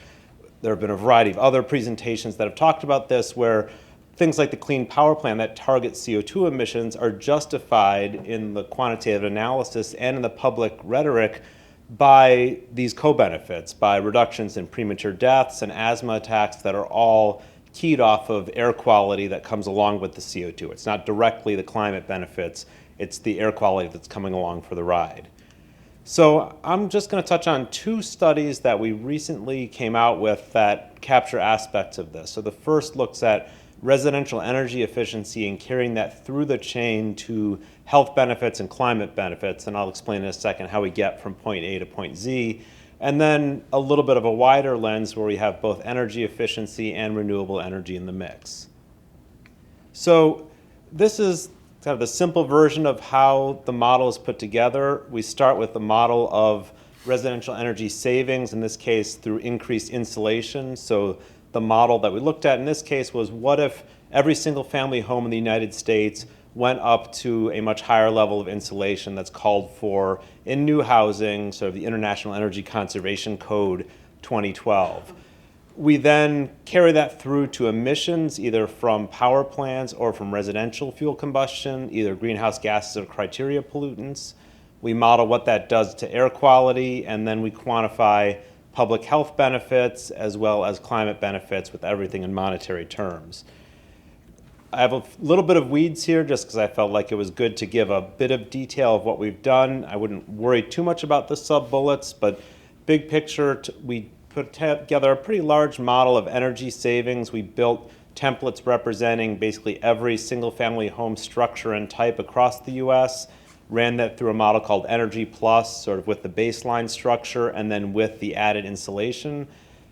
E: there have been a variety of other presentations that have talked about this, where things like the Clean Power Plan that target CO2 emissions are justified in the quantitative analysis and in the public rhetoric by these co-benefits, by reductions in premature deaths and asthma attacks that are all keyed off of air quality that comes along with the CO2. It's not directly the climate benefits, it's the air quality that's coming along for the ride. So I'm just going to touch on two studies that we recently came out with that capture aspects of this. So the first looks at residential energy efficiency and carrying that through the chain to health benefits and climate benefits, and I'll explain in a second how we get from point A to point Z. And then a little bit of a wider lens where we have both energy efficiency and renewable energy in the mix. So this is kind of the simple version of how the model is put together. We start with the model of residential energy savings, in this case through increased insulation. So the model that we looked at in this case was, what if every single family home in the United States went up to a much higher level of insulation that's called for in new housing, sort of the International Energy Conservation Code 2012. We then carry that through to emissions, either from power plants or from residential fuel combustion, either greenhouse gases or criteria pollutants. We model what that does to air quality, and then we quantify public health benefits as well as climate benefits with everything in monetary terms. I have a little bit of weeds here just because I felt like it was good to give a bit of detail of what we've done. I wouldn't worry too much about the sub-bullets, but big picture, we put together a pretty large model of energy savings. We built templates representing basically every single family home structure and type across the US, ran that through a model called Energy Plus, sort of with the baseline structure and then with the added insulation,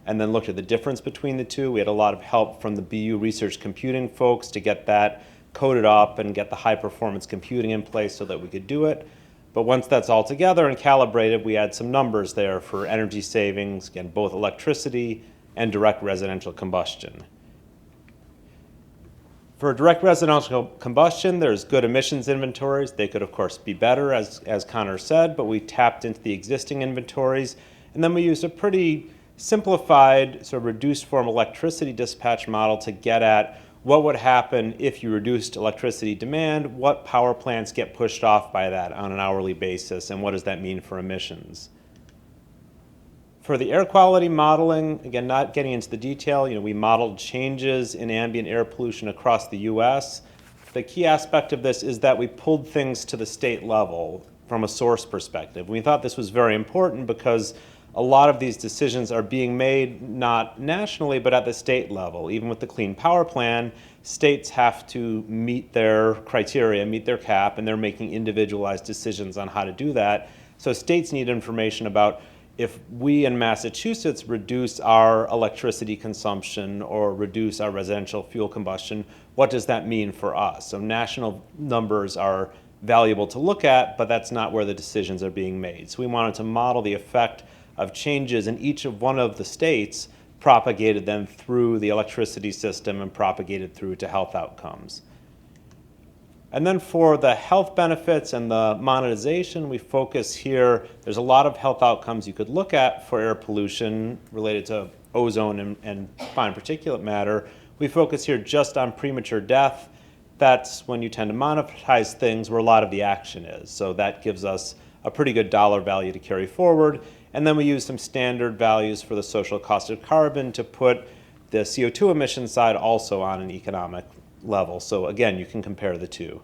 E: and then looked at the difference between the two. We had a lot of help from the BU research computing folks to get that coded up and get the high performance computing in place so that we could do it. But once that's all together and calibrated, we had some numbers there for energy savings, again, both electricity and direct residential combustion. For direct residential combustion, there's good emissions inventories. They could, of course, be better, as Conor said, but we tapped into the existing inventories. And then we used a pretty simplified, sort of reduced form electricity dispatch model to get at what would happen if you reduced electricity demand, what power plants get pushed off by that on an hourly basis, and what does that mean for emissions. For the air quality modeling, again, not getting into the detail, we modeled changes in ambient air pollution across the US. The key aspect of this is that we pulled things to the state level from a source perspective. We thought this was very important because a lot of these decisions are being made not nationally, but at the state level. Even with the Clean Power Plan, states have to meet their criteria, meet their cap, and they're making individualized decisions on how to do that. So states need information about, if we in Massachusetts reduce our electricity consumption or reduce our residential fuel combustion, what does that mean for us? So national numbers are valuable to look at, but that's not where the decisions are being made. So we wanted to model the effect of changes in each of one of the states, propagated then through the electricity system and propagated through to health outcomes. And then for the health benefits and the monetization, we focus here. There's a lot of health outcomes you could look at for air pollution related to ozone and fine particulate matter. We focus here just on premature death. That's when you tend to monetize things where a lot of the action is. So that gives us a pretty good dollar value to carry forward. And then we use some standard values for the social cost of carbon to put the CO2 emission side also on an economic level. So again, you can compare the two.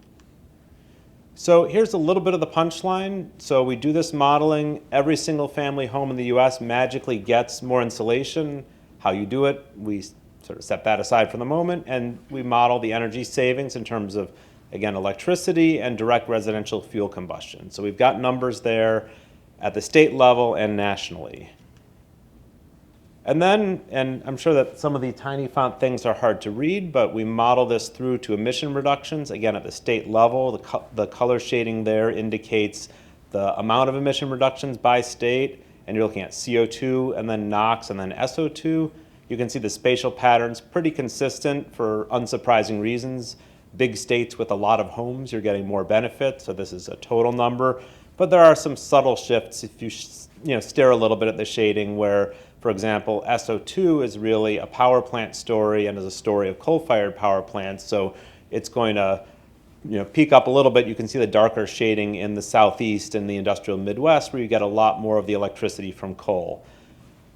E: So here's a little bit of the punchline. So we do this modeling. Every single family home in the US magically gets more insulation. How you do it, we sort of set that aside for the moment, and we model the energy savings in terms of, again, electricity and direct residential fuel combustion. So we've got numbers there at the state level and nationally. And then, and I'm sure that some of the tiny font things are hard to read, but we model this through to emission reductions, again, at the state level. The color shading there indicates the amount of emission reductions by state, and you're looking at CO2 and then NOx and then SO2. You can see the spatial patterns pretty consistent for unsurprising reasons. Big states with a lot of homes, you're getting more benefit, so this is a total number. But there are some subtle shifts if you stare a little bit at the shading where, for example, SO2 is really a power plant story and is a story of coal-fired power plants, so it's going to peek up a little bit, you can see the darker shading in the southeast and the industrial Midwest, where you get a lot more of the electricity from coal.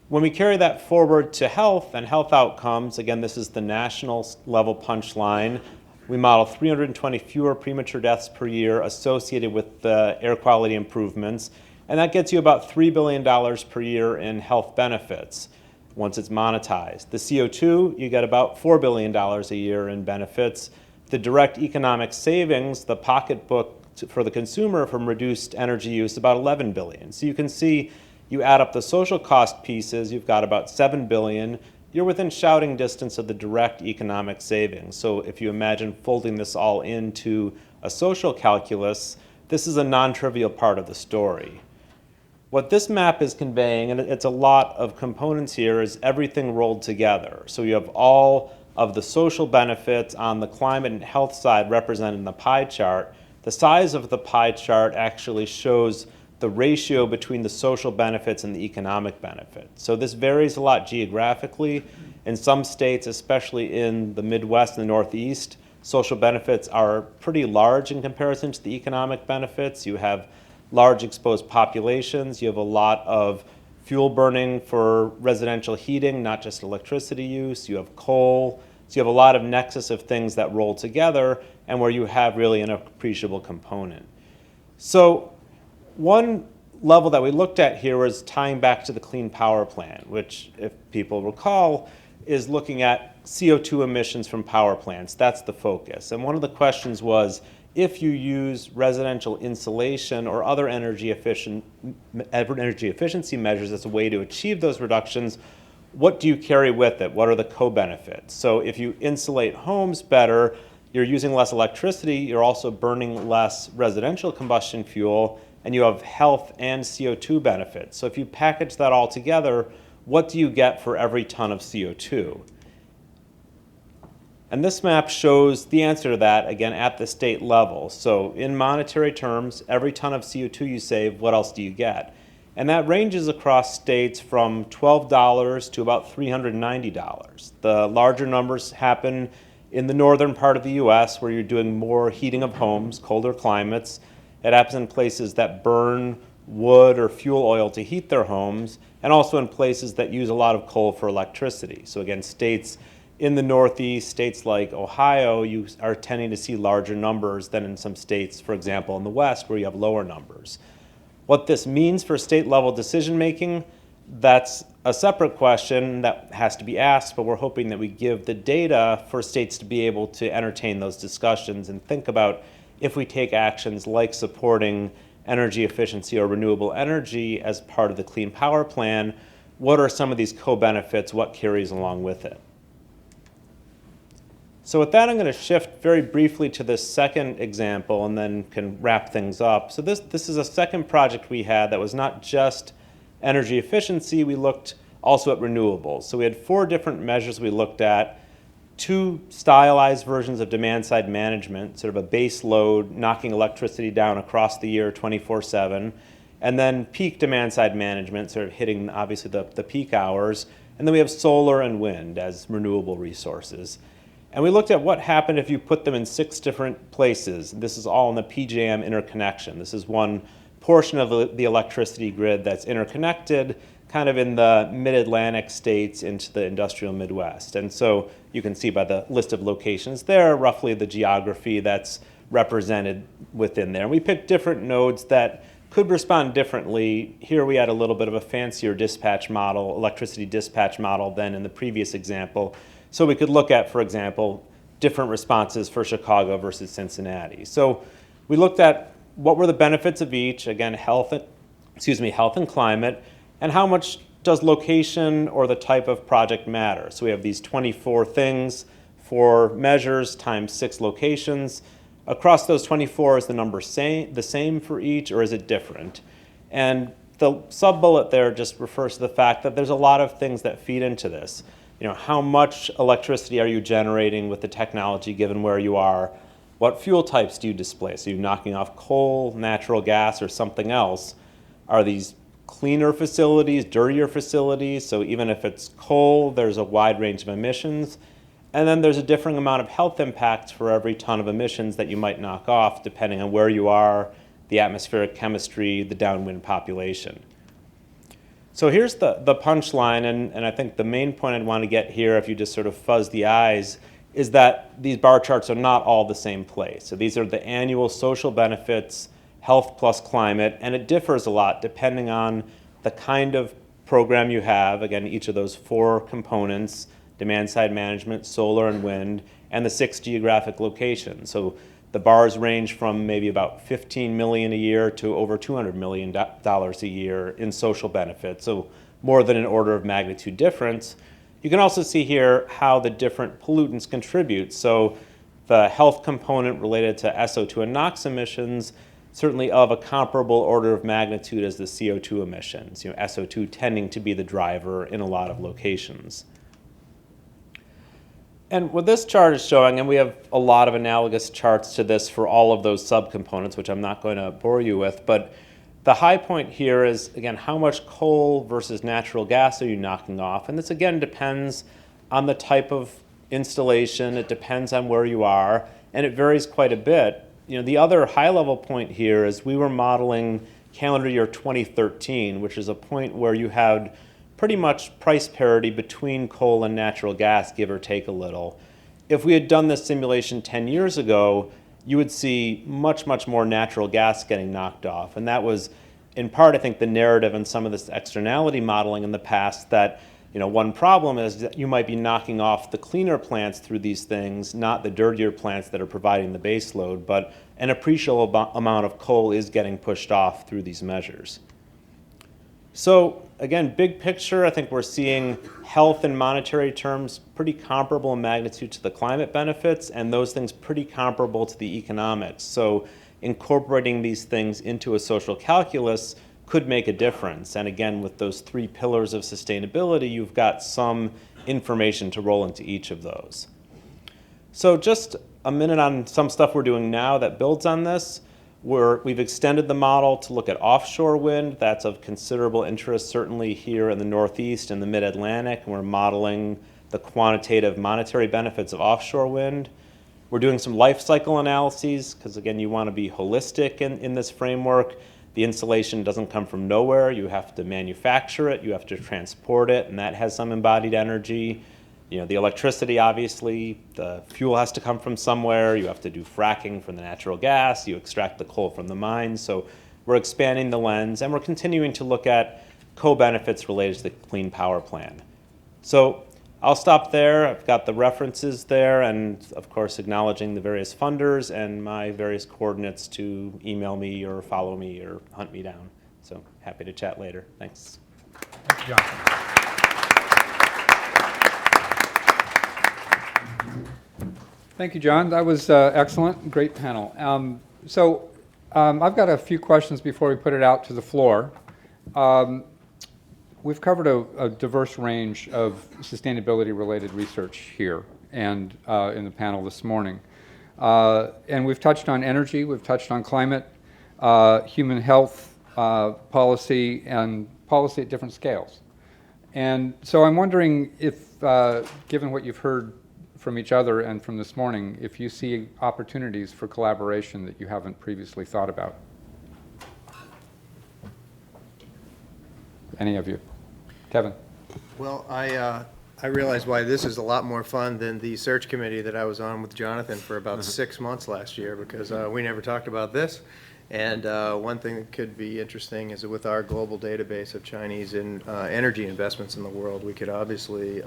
E: When we carry that forward to health and health outcomes, again, this is the national level punchline. We model 320 fewer premature deaths per year associated with the air quality improvements, and that gets you about $3 billion per year in health benefits once it's monetized. The CO2, you get about $4 billion a year in benefits. The direct economic savings, the pocketbook for the consumer from reduced energy use, about $11 billion. So you can see, you add up the social cost pieces, you've got about $7 billion. You're within shouting distance of the direct economic savings. So if you imagine folding this all into a social calculus, this is a non-trivial part of the story. What this map is conveying, and it's a lot of components here, is everything rolled together. So you have all of the social benefits on the climate and health side represented in the pie chart. The size of the pie chart actually shows the ratio between the social benefits and the economic benefits. So this varies a lot geographically. In some states, especially in the Midwest and the Northeast, social benefits are pretty large in comparison to the economic benefits. You have large exposed populations. You have a lot of fuel burning for residential heating, not just electricity use. You have coal. So you have a lot of nexus of things that roll together and where you have really an appreciable component. So one level that we looked at here was tying back to the Clean Power Plan, which, if people recall, is looking at CO2 emissions from power plants. That's the focus. And one of the questions was, if you use residential insulation or other energy efficiency measures as a way to achieve those reductions, what do you carry with it? What are the co-benefits? So if you insulate homes better, you're using less electricity, you're also burning less residential combustion fuel, and you have health and CO2 benefits. So if you package that all together, what do you get for every ton of CO2? And this map shows the answer to that, again, at the state level. So in monetary terms, every ton of CO2 you save, what else do you get? And that ranges across states from $12 to about $390. The larger numbers happen in the northern part of the US, where you're doing more heating of homes, colder climates. It happens in places that burn wood or fuel oil to heat their homes, and also in places that use a lot of coal for electricity. So again, states in the Northeast, states like Ohio, you are tending to see larger numbers than in some states, for example, in the West, where you have lower numbers. What this means for state-level decision-making, that's a separate question that has to be asked, but we're hoping that we give the data for states to be able to entertain those discussions and think about, if we take actions like supporting energy efficiency or renewable energy as part of the Clean Power Plan, what are some of these co-benefits, what carries along with it? So with that, I'm going to shift very briefly to this second example and then can wrap things up. So this is a second project we had that was not just energy efficiency, we looked also at renewables. So we had 4 different measures we looked at, 2 stylized versions of demand-side management, sort of a base load, knocking electricity down across the year 24/7, and then peak demand-side management, sort of hitting obviously the peak hours, and then we have solar and wind as renewable resources. And we looked at what happened if you put them in 6 different places. This is all in the PJM interconnection. This is one portion of the electricity grid that's interconnected kind of in the mid-Atlantic states into the industrial Midwest. And so you can see by the list of locations there, roughly the geography that's represented within there. And we picked different nodes that could respond differently. Here we had a little bit of a fancier dispatch model, electricity dispatch model than in the previous example. So we could look at, for example, different responses for Chicago versus Cincinnati. So we looked at what were the benefits of each, again, health and climate, and how much does location or the type of project matter. So we have these 24 things, 4 measures times 6 locations. Across those 24, is the number the same for each, or is it different? And the sub-bullet there just refers to the fact that there's a lot of things that feed into this. How much electricity are you generating with the technology given where you are? What fuel types do you displace? Are you knocking off coal, natural gas, or something else? Are these cleaner facilities, dirtier facilities? So even if it's coal, there's a wide range of emissions. And then there's a differing amount of health impacts for every ton of emissions that you might knock off, depending on where you are, the atmospheric chemistry, the downwind population. So here's the punchline, and I think the main point I'd want to get here, if you just sort of fuzz the eyes, is that these bar charts are not all the same place. So these are the annual social benefits, health plus climate, and it differs a lot depending on the kind of program you have. Again, each of those 4 components, demand side management, solar and wind, and the 6 geographic locations. So the bars range from maybe about $15 million a year to over $200 million a year in social benefits, so more than an order of magnitude difference. You can also see here how the different pollutants contribute. So the health component related to SO2 and NOx emissions, certainly of a comparable order of magnitude as the CO2 emissions, SO2 tending to be the driver in a lot of locations. And what this chart is showing, and we have a lot of analogous charts to this for all of those subcomponents, which I'm not going to bore you with, but the high point here is, again, how much coal versus natural gas are you knocking off? And this, again, depends on the type of installation. It depends on where you are, and it varies quite a bit. The other high-level point here is we were modeling calendar year 2013, which is a point where you had pretty much price parity between coal and natural gas, give or take a little. If we had done this simulation 10 years ago, you would see much, much more natural gas getting knocked off. And that was, in part, I think, the narrative and some of this externality modeling in the past that, one problem is that you might be knocking off the cleaner plants through these things, not the dirtier plants that are providing the base load, but an appreciable amount of coal is getting pushed off through these measures. So again, big picture, I think we're seeing health in monetary terms pretty comparable in magnitude to the climate benefits, and those things pretty comparable to the economics. So incorporating these things into a social calculus could make a difference. And again, with those 3 pillars of sustainability, you've got some information to roll into each of those. So just a minute on some stuff we're doing now that builds on this. We've extended the model to look at offshore wind. That's of considerable interest, certainly here in the Northeast and the Mid-Atlantic. And we're modeling the quantitative monetary benefits of offshore wind. We're doing some life cycle analyses because, again, you want to be holistic in this framework. The insulation doesn't come from nowhere. You have to manufacture it. You have to transport it, and that has some embodied energy. The electricity, obviously, the fuel has to come from somewhere. You have to do fracking for the natural gas. You extract the coal from the mines. So we're expanding the lens, and we're continuing to look at co-benefits related to the Clean Power Plan. So I'll stop there. I've got the references there, and of course, acknowledging the various funders and my various coordinates to email me or follow me or hunt me down. So happy to chat later. Thanks.
A: Thank you, John. Thank you, John. That was excellent. Great panel. I've got a few questions before we put it out to the floor. We've covered a diverse range of sustainability-related research here and in the panel this morning. And we've touched on energy, we've touched on climate, human health policy, and policy at different scales. And so I'm wondering if, given what you've heard from each other and from this morning, if you see opportunities for collaboration that you haven't previously thought about. Any of you? Kevin?
D: Well, I realize why this is a lot more fun than the search committee that I was on with Jonathan for about 6 months last year, because we never talked about this. And one thing that could be interesting is that with our global database of Chinese energy investments in the world, we could obviously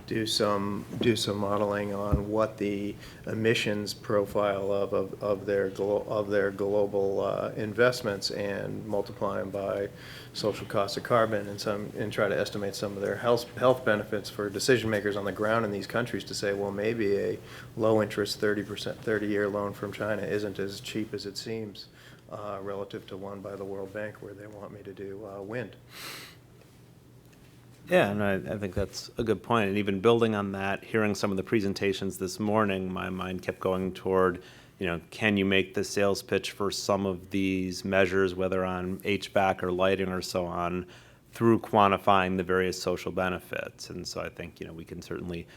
D: do some modeling on what the emissions profile of their global investments, and multiply them by social cost of carbon, and try to estimate some of their health benefits for decision makers on the ground in these countries, to say, well, maybe a low interest 30-year loan from China isn't as cheap as it seems relative to one by the World Bank where they want me to do wind.
E: Yeah, and I think that's a good point. And even building on that, hearing some of the presentations this morning, my mind kept going toward, can you make the sales pitch for some of these measures, whether on HVAC or lighting or so on, through quantifying the various social benefits? And so I think, we can certainly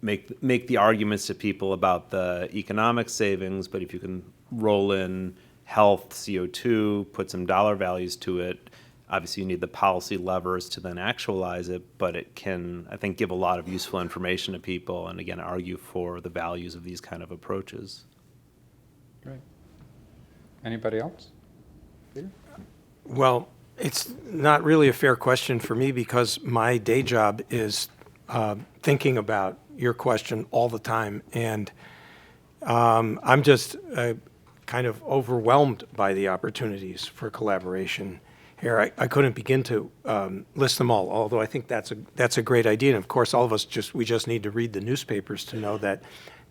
E: make the arguments to people about the economic savings, but if you can roll in health, CO2, put some dollar values to it, obviously you need the policy levers to then actualize it, but it can, I think, give a lot of useful information to people and again, argue for the values of these kind of approaches.
A: Great. Anybody else?
C: Well, it's not really a fair question for me because my day job is thinking about your question all the time. And I'm just kind of overwhelmed by the opportunities for collaboration here. I couldn't begin to list them all, although I think that's a great idea. And of course, all of us we just need to read the newspapers to know that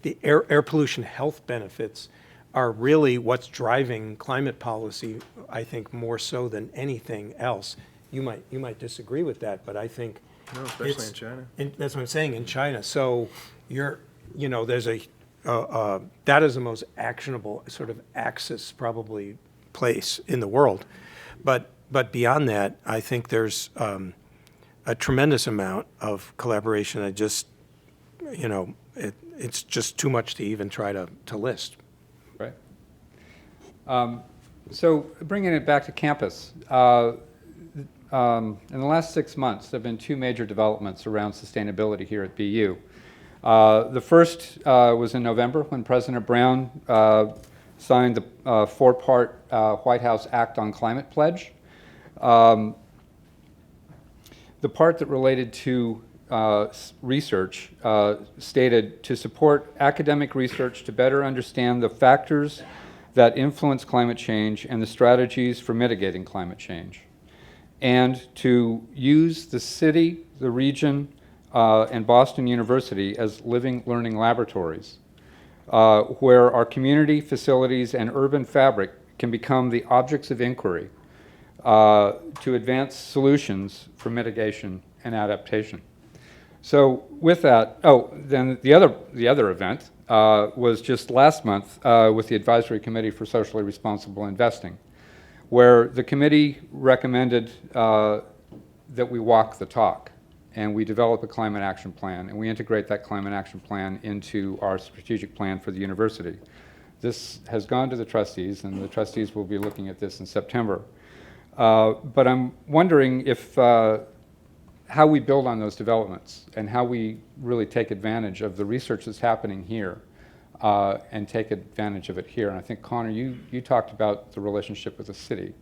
C: the air pollution health benefits are really what's driving climate policy, I think, more so than anything else. You might disagree with that, but I think
D: No, especially in China.
C: that's what I'm saying, in China. So there's that is the most actionable sort of axis probably place in the world. But beyond that, I think there's a tremendous amount of collaboration. It's just too much to even try to list.
A: Right. So bringing it back to campus, in the last 6 months, there have been two major developments around sustainability here at BU. The first was in November when President Brown signed the 4-part White House Act on Climate Pledge. The part that related to research stated to support academic research to better understand the factors that influence climate change and the strategies for mitigating climate change, and to use the city, the region, and Boston University as living learning laboratories, where our community, facilities, and urban fabric can become the objects of inquiry to advance solutions for mitigation and adaptation. So with that, then the other event was just last month with the Advisory Committee for Socially Responsible Investing, where the committee recommended that we walk the talk and we develop a climate action plan and we integrate that climate action plan into our strategic plan for the university. This has gone to the trustees, and the trustees will be looking at this in September. But I'm wondering if how we build on those developments and how we really take advantage of the research that's happening here and take advantage of it here. And I think, Conor, you talked about the relationship with the city.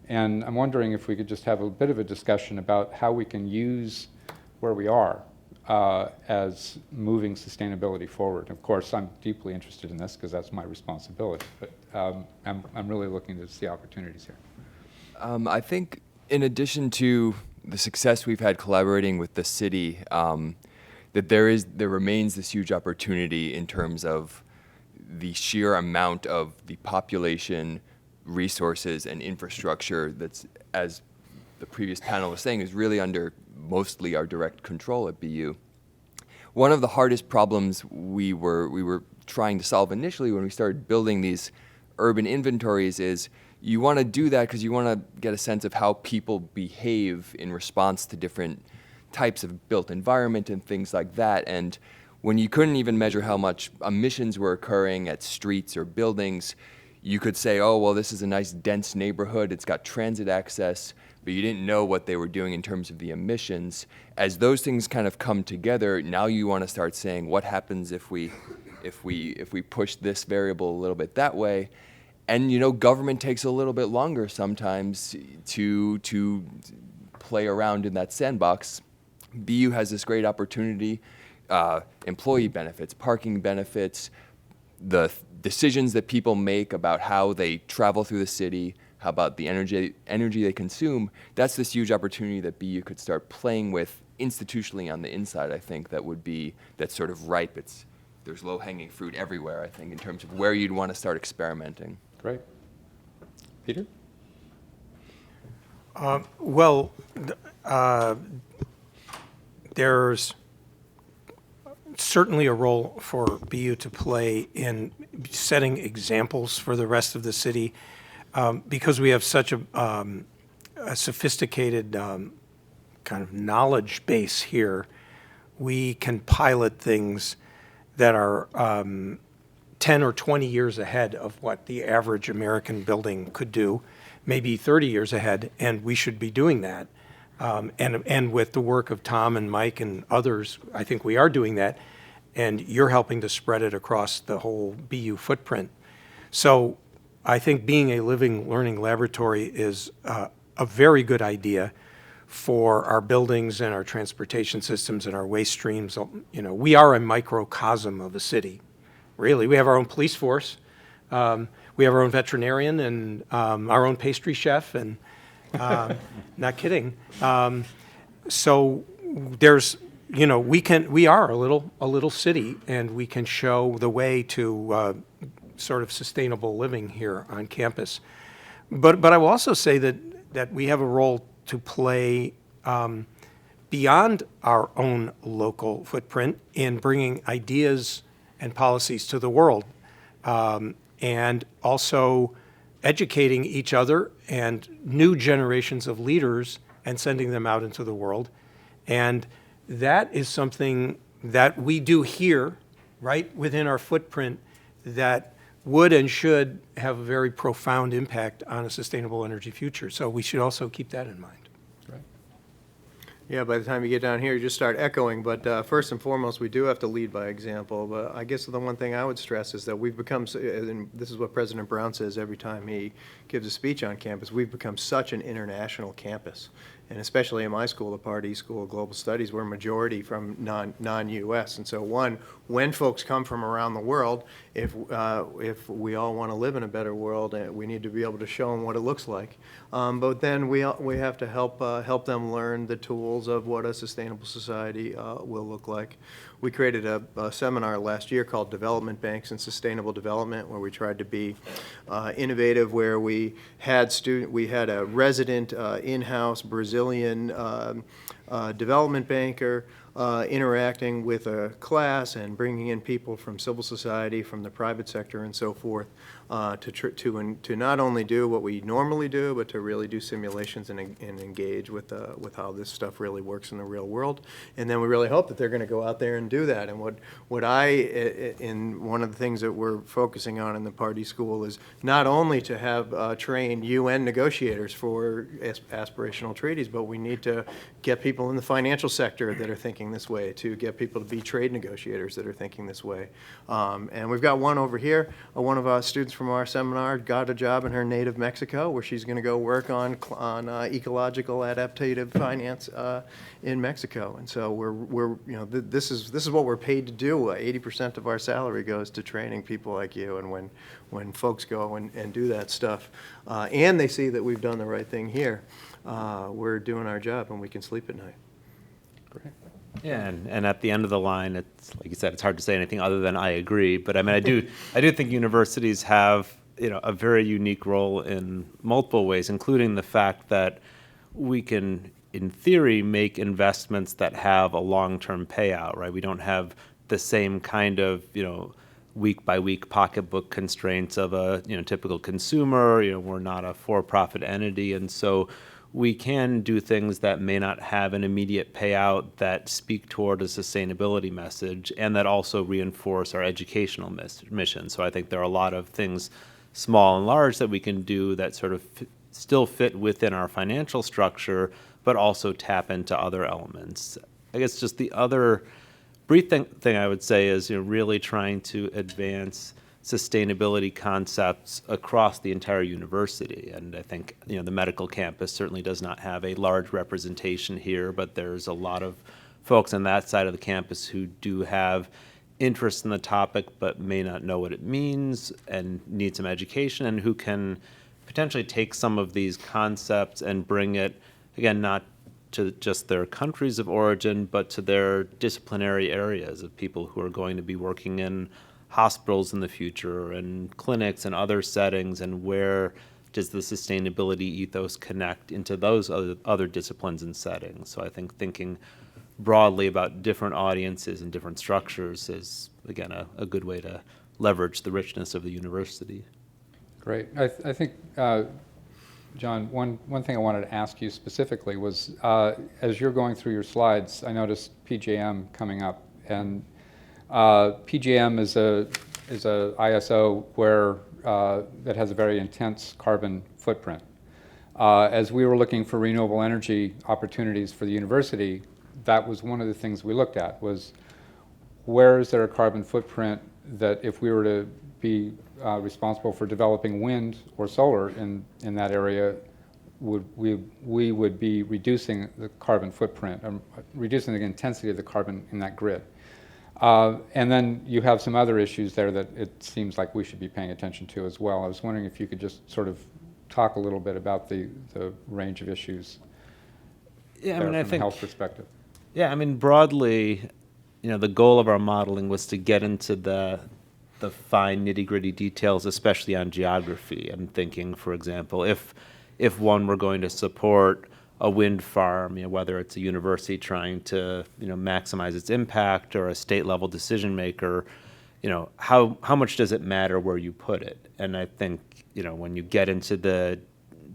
A: And I'm wondering if we could just have a bit of a discussion about how we can use where we are as moving sustainability forward. Of course, I'm deeply interested in this because that's my responsibility, but I'm really looking to see opportunities here.
B: I think in addition to the success we've had collaborating with the city, that there remains this huge opportunity in terms of the sheer amount of the population, resources, and infrastructure that's, as the previous panel was saying, is really under mostly our direct control at BU. One of the hardest problems we were trying to solve initially when we started building these urban inventories is you want to do that because you want to get a sense of how people behave in response to different types of built environment and things like that. And when you couldn't even measure how much emissions were occurring at streets or buildings, you could say, oh, well, this is a nice dense neighborhood, it's got transit access, but you didn't know what they were doing in terms of the emissions. As those things kind of come together, now you want to start saying, what happens if we push this variable a little bit that way? And government takes a little bit longer sometimes to play around in that sandbox. BU has this great opportunity, employee benefits, parking benefits, the decisions that people make about how they travel through the city, how about the energy they consume. That's this huge opportunity that BU could start playing with institutionally on the inside, I think, that's sort of ripe. There's low-hanging fruit everywhere, I think, in terms of where you'd want to start experimenting.
A: Great. Peter?
C: There's certainly a role for BU to play in setting examples for the rest of the city because we have such a sophisticated kind of knowledge base here. we can pilot things that are 10 or 20 years ahead of what the average American building could do, maybe 30 years ahead, and we should be doing that. And with the work of Tom and Mike and others, I think we are doing that, and you're helping to spread it across the whole BU footprint. So I think being a living learning laboratory is a very good idea for our buildings and our transportation systems and our waste streams. You know, we are a microcosm of a city, really. We have our own police force. We have our own veterinarian and our own pastry chef, and not kidding. So there's, you know, we are a little city, and we can show the way to sort of sustainable living here on campus. But I will also say that we have a role to play beyond our own local footprint in bringing ideas and policies to the world, and also educating each other and new generations of leaders and sending them out into the world. And that is something that we do here, right within our footprint, that would and should have a very profound impact on a sustainable energy future. So we should also keep that in mind.
D: Yeah, by the time you get down here, you just start echoing. But first and foremost, we do have to lead by example. But I guess the one thing I would stress is that we've become, and this is what President Brown says every time he gives a speech on campus, we've become such an international campus. And especially in my school, the Pardee School of Global Studies, we're majority from non-U.S. And so when folks come from around the world, if we all want to live in a better world, we need to be able to show them what it looks like. But then we have to help them learn the tools of what a sustainable society will look like. We created a seminar last year called Development Banks and Sustainable Development, where we tried to be innovative, where we had a resident in-house Brazilian development banker interacting with a class and bringing in people from civil society, from the private sector, and so forth, to not only do what we normally do, but to really do simulations and engage with how this stuff really works in the real world. And then we really hope that they're going to go out there and do that. And one of the things that we're focusing on in the Pardee School is not only to have trained UN negotiators for aspirational treaties, but we need to get people in the financial sector that are thinking this way, to get people to be trade negotiators that are thinking this way. And we've got one over here, one of our students from our seminar got a job in her native Mexico, where she's going to go work on ecological adaptive finance in Mexico. And so this is what we're paid to do. 80% of our salary goes to training people like you. And when folks go and do that stuff, and they see that we've done the right thing here, we're doing our job and we can sleep at night.
A: Great.
E: Yeah, and at the end of the line, it's like you said, it's hard to say anything other than I agree. But I mean, I do think universities have, you know, a very unique role in multiple ways, including the fact that we can, in theory, make investments that have a long-term payout. Right? We don't have the same kind of, you know, week-by-week pocketbook constraints of a, you know, typical consumer. You know, we're not a for-profit entity, and so we can do things that may not have an immediate payout that speak toward a sustainability message and that also reinforce our educational mission. So I think there are a lot of things, small and large, that we can do that sort of still fit within our financial structure, but also tap into other elements. I guess just the other brief thing I would say is, you know, really trying to advance sustainability concepts across the entire university. And I think, you know, the medical campus certainly does not have a large representation here, but there's a lot of folks on that side of the campus who do have interest in the topic but may not know what it means and need some education, and who can potentially take some of these concepts and bring it, again, not to just their countries of origin, but to their disciplinary areas of people who are going to be working in hospitals in the future and clinics and other settings, and where does the sustainability ethos connect into those other disciplines and settings. So I think thinking broadly about different audiences and different structures is, again, a good way to leverage the richness of the university.
A: Great. I think John, one thing I wanted to ask you specifically was, as you're going through your slides, I noticed PJM coming up, and PJM is a ISO where that has a very intense carbon footprint. As we were looking for renewable energy opportunities for the university, that was one of the things we looked at, was where is there a carbon footprint that if we were to be responsible for developing wind or solar in that area, we would be reducing the carbon footprint, reducing the intensity of the carbon in that grid. And then you have some other issues there that it seems like we should be paying attention to as well. I was wondering if you could just sort of talk a little bit about the range of issues
E: Yeah, I
A: there
E: mean, I
A: from a
E: think,
A: health perspective.
E: yeah, I mean, broadly, the goal of our modeling was to get into the fine nitty-gritty details, especially on geography. I'm thinking, for example, if one were going to support a wind farm, whether it's a university trying to, maximize its impact or a state-level decision maker, how much does it matter where you put it? And I think, when you get into the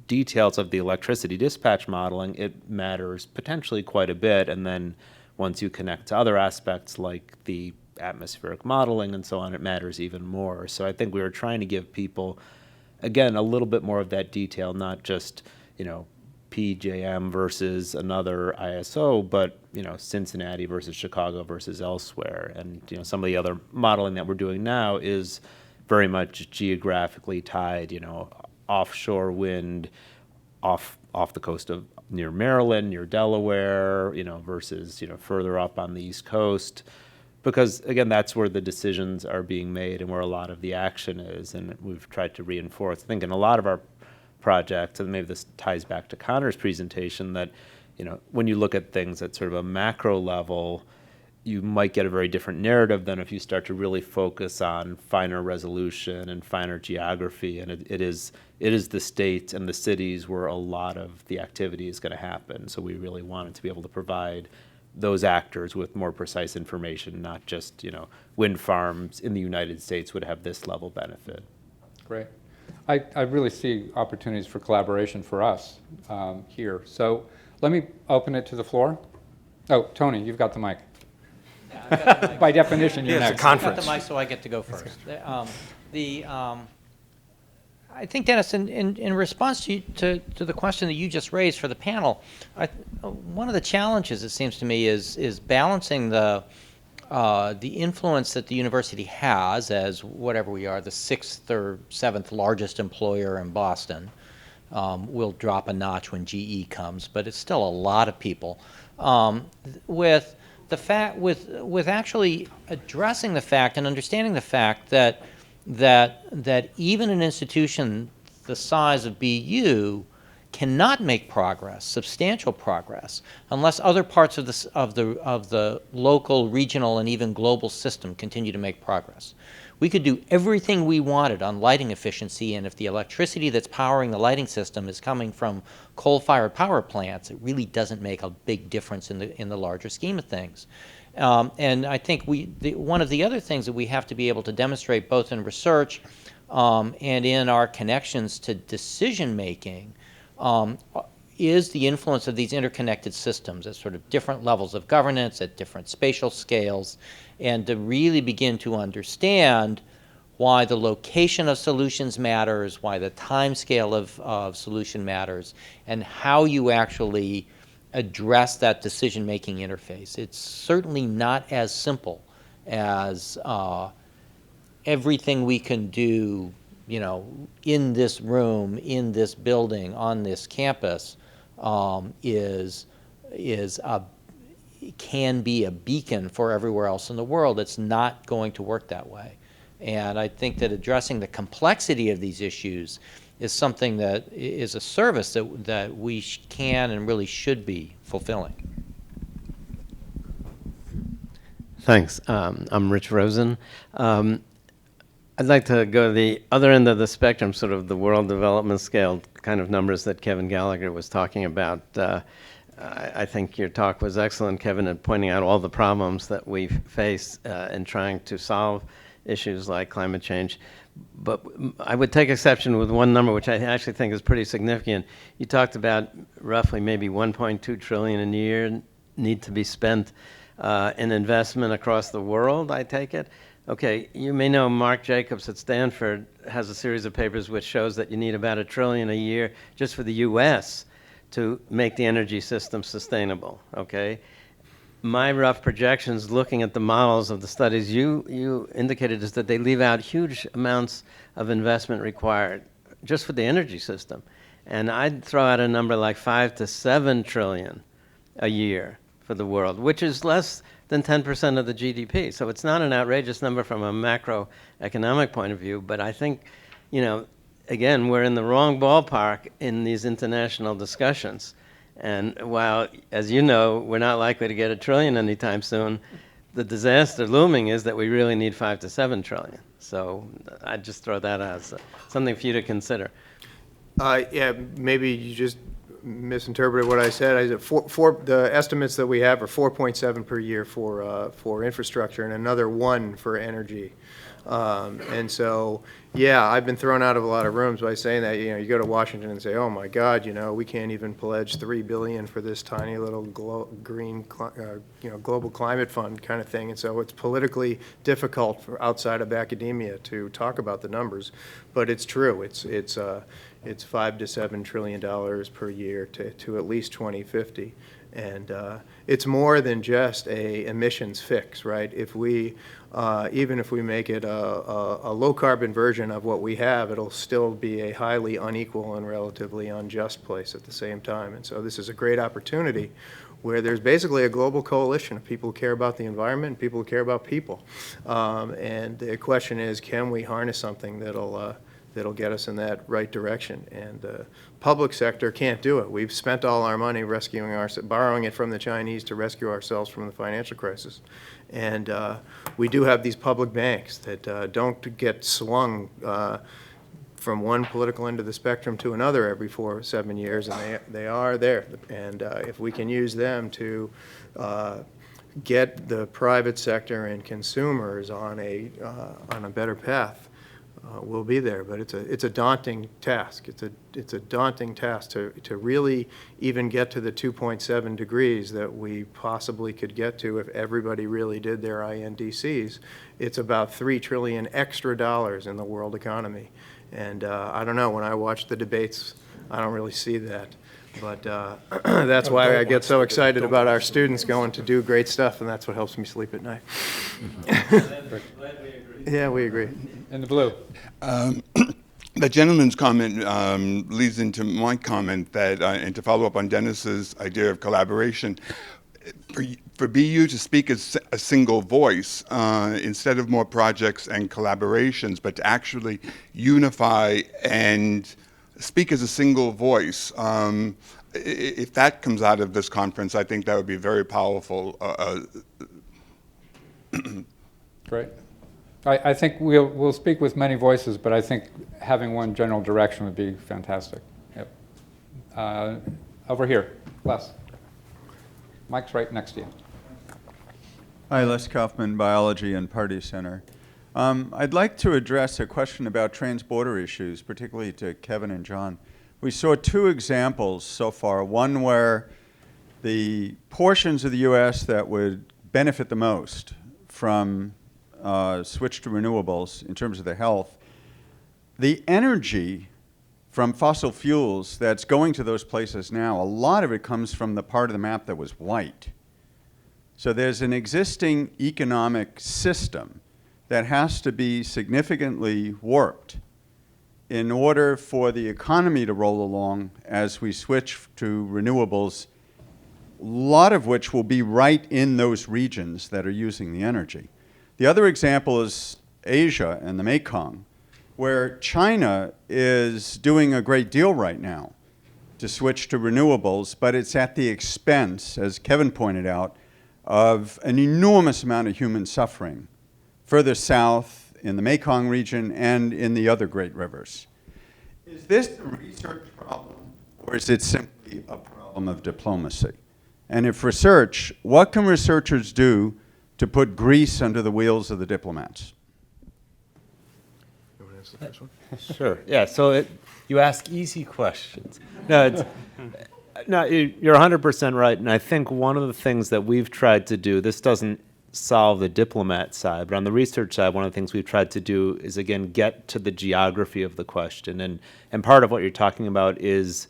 E: details of the electricity dispatch modeling, it matters potentially quite a bit. And then once you connect to other aspects like the atmospheric modeling and so on, it matters even more. So I think we were trying to give people, again, a little bit more of that detail, not just, PJM versus another ISO, but, Cincinnati versus Chicago versus elsewhere. And, some of the other modeling that we're doing now is very much geographically tied, offshore wind off the coast of near Maryland, near Delaware, versus, further up on the East Coast. Because, again, that's where the decisions are being made and where a lot of the action is. And we've tried to reinforce, I think, in a lot of our projects, and maybe this ties back to Conor's presentation, that, when you look at things at sort of a macro level, you might get a very different narrative than if you start to really focus on finer resolution and finer geography. And it is the states and the cities where a lot of the activity is going to happen. So we really wanted to be able to provide those actors with more precise information, not just, wind farms in the United States would have this level benefit.
A: Great. I really see opportunities for collaboration for us here. So let me open it to the floor. Oh, Tony, you've got the mic.
F: Yeah, I've got the mic.
A: By definition, you're
C: It's a
A: next.
F: I've got
C: conference.
F: the mic, so I get to go first. I think, Dennis, in response to the question that you just raised for the panel, one of the challenges, it seems to me, is balancing the influence that the university has as whatever we are, the 6th or 7th largest employer in Boston. We'll drop a notch when GE comes, but it's still a lot of people. With the fact, with actually addressing the fact and understanding the fact that even an institution the size of BU cannot make progress, substantial progress, unless other parts of the local, regional, and even global system continue to make progress. We could do everything we wanted on lighting efficiency, and if the electricity that's powering the lighting system is coming from coal-fired power plants, it really doesn't make a big difference in the larger scheme of things. And I think one of the other things that we have to be able to demonstrate, both in research and in our connections to decision-making, is the influence of these interconnected systems at sort of different levels of governance, at different spatial scales, and to really begin to understand why the location of solutions matters, why the time scale of solution matters, and how you actually address that decision-making interface. It's certainly not as simple as everything we can do, in this room, in this building, on this campus, can be a beacon for everywhere else in the world. It's not going to work that way. And I think that addressing the complexity of these issues is something that is a service that we can and really should be fulfilling.
G: Thanks. I'm Rich Rosen. I'd like to go to the other end of the spectrum, sort of the world development scale kind of numbers that Kevin Gallagher was talking about. I think your talk was excellent, Kevin, at pointing out all the problems that we face in trying to solve issues like climate change. But I would take exception with one number, which I actually think is pretty significant. You talked about roughly maybe 1.2 trillion a year need to be spent in investment across the world, I take it. Okay, you may know Mark Jacobs at Stanford has a series of papers which shows that you need about $1 trillion a year just for the U.S. to make the energy system sustainable, okay? My rough projections, looking at the models of the studies you indicated, is that they leave out huge amounts of investment required just for the energy system. And I'd throw out a number like 5 to 7 trillion a year for the world, which is less than 10% of the GDP. So it's not an outrageous number from a macroeconomic point of view, but I think, you know, again, we're in the wrong ballpark in these international discussions. And while, as you know, we're not likely to get $1 trillion anytime soon, the disaster looming is that we really need 5 to 7 trillion. So I'd just throw that as something for you to consider.
D: Yeah, maybe you just misinterpreted what I said. The estimates that we have are 4.7 per year for infrastructure and another 1 for energy. And so, yeah, I've been thrown out of a lot of rooms by saying that. You know, you go to Washington and say, oh my God, you know, we can't even pledge $3 billion for this tiny little green, global climate fund kind of thing. And so it's politically difficult for outside of academia to talk about the numbers, but it's true. It's $5 to $7 trillion per year to at least 2050. And it's more than just a emissions fix, right? If we, even if we make it a low carbon version of what we have, it'll still be a highly unequal and relatively unjust place at the same time. And so this is a great opportunity where there's basically a global coalition of people who care about the environment and people who care about people. And the question is, can we harness something that'll get us in that right direction? And the public sector can't do it. We've spent all our money borrowing it from the Chinese to rescue ourselves from the financial crisis. And we do have these public banks that don't get swung from one political end of the spectrum to another every 4 or 7 years, and they are there. And if we can use them to get the private sector and consumers on a better path, we'll be there. But it's a daunting task. It's a daunting task to really even get to the 2.7 degrees that we possibly could get to if everybody really did their INDCs. It's about $3 trillion extra dollars in the world economy. And I don't know, when I watch the debates, I don't really see that. But that's why I get so excited about our students going to do great stuff, and that's what helps me sleep at night. Yeah, we agree.
A: In the blue.
H: The gentleman's comment leads into my comment that, and to follow up on Dennis's idea of collaboration, for BU to speak as a single voice instead of more projects and collaborations, but to actually unify and speak as a single voice. If that comes out of this conference, I think that would be very powerful.
A: Great. I think we'll speak with many voices, but I think having one general direction would be fantastic. Yep. Over here, Les. Mike's right next to you.
I: Hi, Les Kaufman, Biology and Pardee Center. I'd like to address a question about trans-border issues, particularly to Kevin and John. We saw 2 examples so far, one where the portions of the U.S. that would benefit the most from switch to renewables in terms of the health, the energy from fossil fuels that's going to those places now, a lot of it comes from the part of the map that was white. So there's an existing economic system that has to be significantly warped in order for the economy to roll along as we switch to renewables, a lot of which will be right in those regions that are using the energy. The other example is Asia and the Mekong, where China is doing a great deal right now to switch to renewables, but it's at the expense, as Kevin pointed out, of an enormous amount of human suffering further south in the Mekong region and in the other great rivers. Is this a research problem, or is it simply a problem of diplomacy? And if research, what can researchers do to put grease under the wheels of the diplomats?
D: answer the first one?
E: Sure. Yeah. So you ask easy questions. No, you're 100% right. And I think one of the things that we've tried to do, this doesn't solve the diplomat side, but on the research side, one of the things we've tried to do is, again, get to the geography of the question. And part of what you're talking about is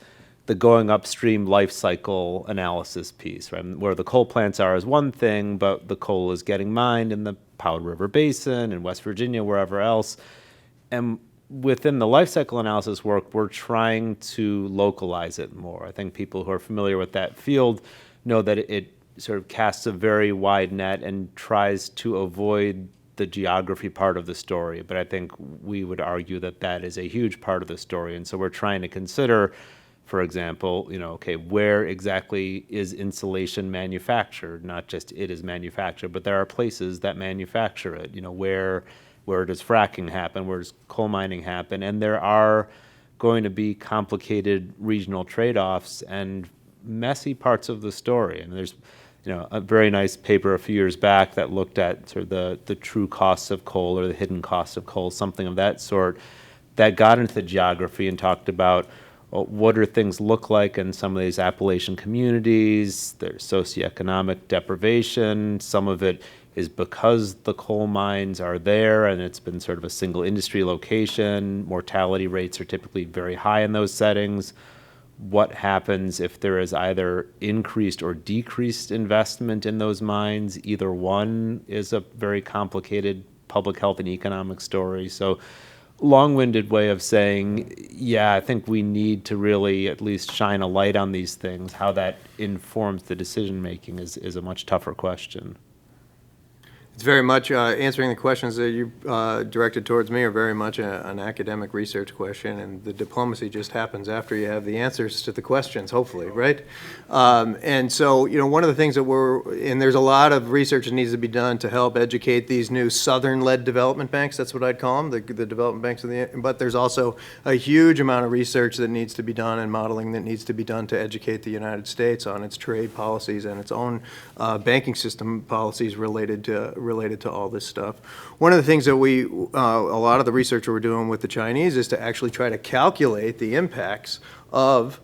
E: the going upstream life cycle analysis piece, right? Where the coal plants are is one thing, but the coal is getting mined in the Powder River Basin in West Virginia, wherever else. And within the life cycle analysis work, we're trying to localize it more. I think people who are familiar with that field know that it sort of casts a very wide net and tries to avoid the geography part of the story. But I think we would argue that that is a huge part of the story. And so we're trying to consider, for example, okay, where exactly is insulation manufactured? Not just it is manufactured, but there are places that manufacture it. Where does fracking happen? Where does coal mining happen? And there are going to be complicated regional trade-offs and messy parts of the story. And there's a very nice paper a few years back that looked at sort of the true costs of coal or the hidden costs of coal, something of that sort, that got into the geography and talked about what do things look like in some of these Appalachian communities. There's socioeconomic deprivation. Some of it is because the coal mines are there and it's been sort of a single industry location. Mortality rates are typically very high in those settings. What happens if there is either increased or decreased investment in those mines? Either one is a very complicated public health and economic story. So long-winded way of saying, yeah, I think we need to really at least shine a light on these things. How that informs the decision-making is a much tougher question.
D: It's very much answering the questions that you directed towards me are very much an academic research question, and the diplomacy just happens after you have the answers to the questions, hopefully, right? And so, one of the things that and there's a lot of research that needs to be done to help educate these new Southern-led development banks. That's what I'd call them, the development banks but there's also a huge amount of research that needs to be done and modeling that needs to be done to educate the United States on its trade policies and its own banking system policies related to all this stuff. One of the things that a lot of the research we're doing with the Chinese is to actually try to calculate the impacts of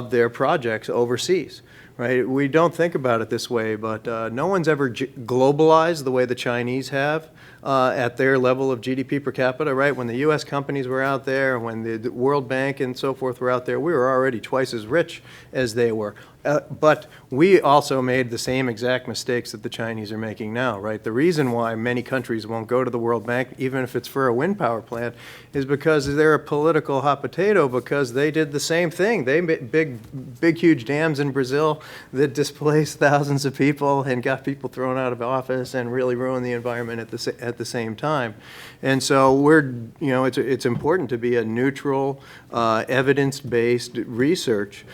D: their projects overseas. Right? We don't think about it this way, but no one's ever globalized the way the Chinese have at their level of GDP per capita, right? When the U.S. companies were out there, when the World Bank and so forth were out there, we were already twice as rich as they were. But we also made the same exact mistakes that the Chinese are making now, right? The reason why many countries won't go to the World Bank, even if it's for a wind power plant, is because they're a political hot potato, because they did the same thing. They made big, huge dams in Brazil that displaced thousands of people and got people thrown out of office and really ruined the environment at the same time. And so it's important to be a neutral, evidence-based research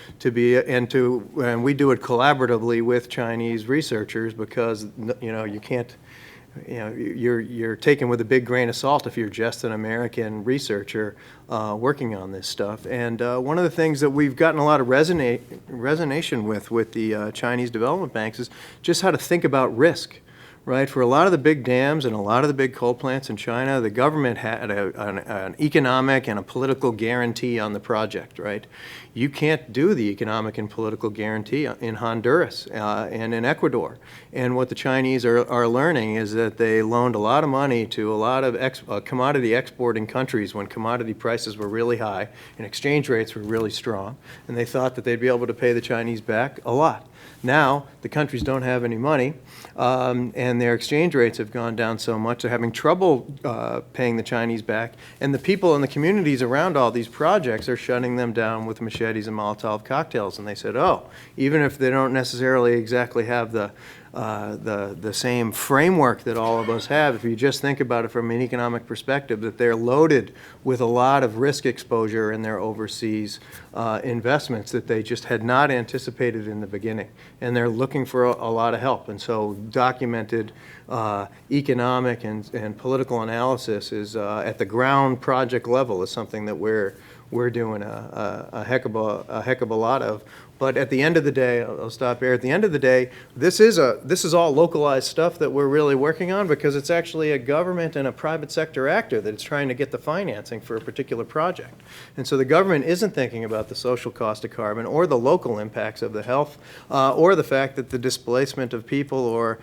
D: and we do it collaboratively with Chinese researchers, because you can't, you're taken with a big grain of salt if you're just an American researcher working on this stuff. And one of the things that we've gotten a lot of resonation with the Chinese development banks is just how to think about risk. Right, for a lot of the big dams and a lot of the big coal plants in China, the government had an economic and a political guarantee on the project, right? You can't do the economic and political guarantee in Honduras and in Ecuador. And what the Chinese are learning is that they loaned a lot of money to a lot of commodity exporting countries when commodity prices were really high and exchange rates were really strong, and they thought that they'd be able to pay the Chinese back a lot. Now, the countries don't have any money, and their exchange rates have gone down so much, they're having trouble paying the Chinese back, and the people in the communities around all these projects are shutting them down with machetes and Molotov cocktails. And they said, even if they don't necessarily exactly have the same framework that all of us have, if you just think about it from an economic perspective, that they're loaded with a lot of risk exposure in their overseas investments that they just had not anticipated in the beginning. And they're looking for a lot of help. And so documented economic and political analysis is at the ground project level is something that we're doing a heck of a lot of But at the end of the day, I'll stop here. At the end of the day, this is all localized stuff that we're really working on because it's actually a government and a private sector actor that is trying to get the financing for a particular project. And so the government isn't thinking about the social cost of carbon or the local impacts of the health or the fact that the displacement of people or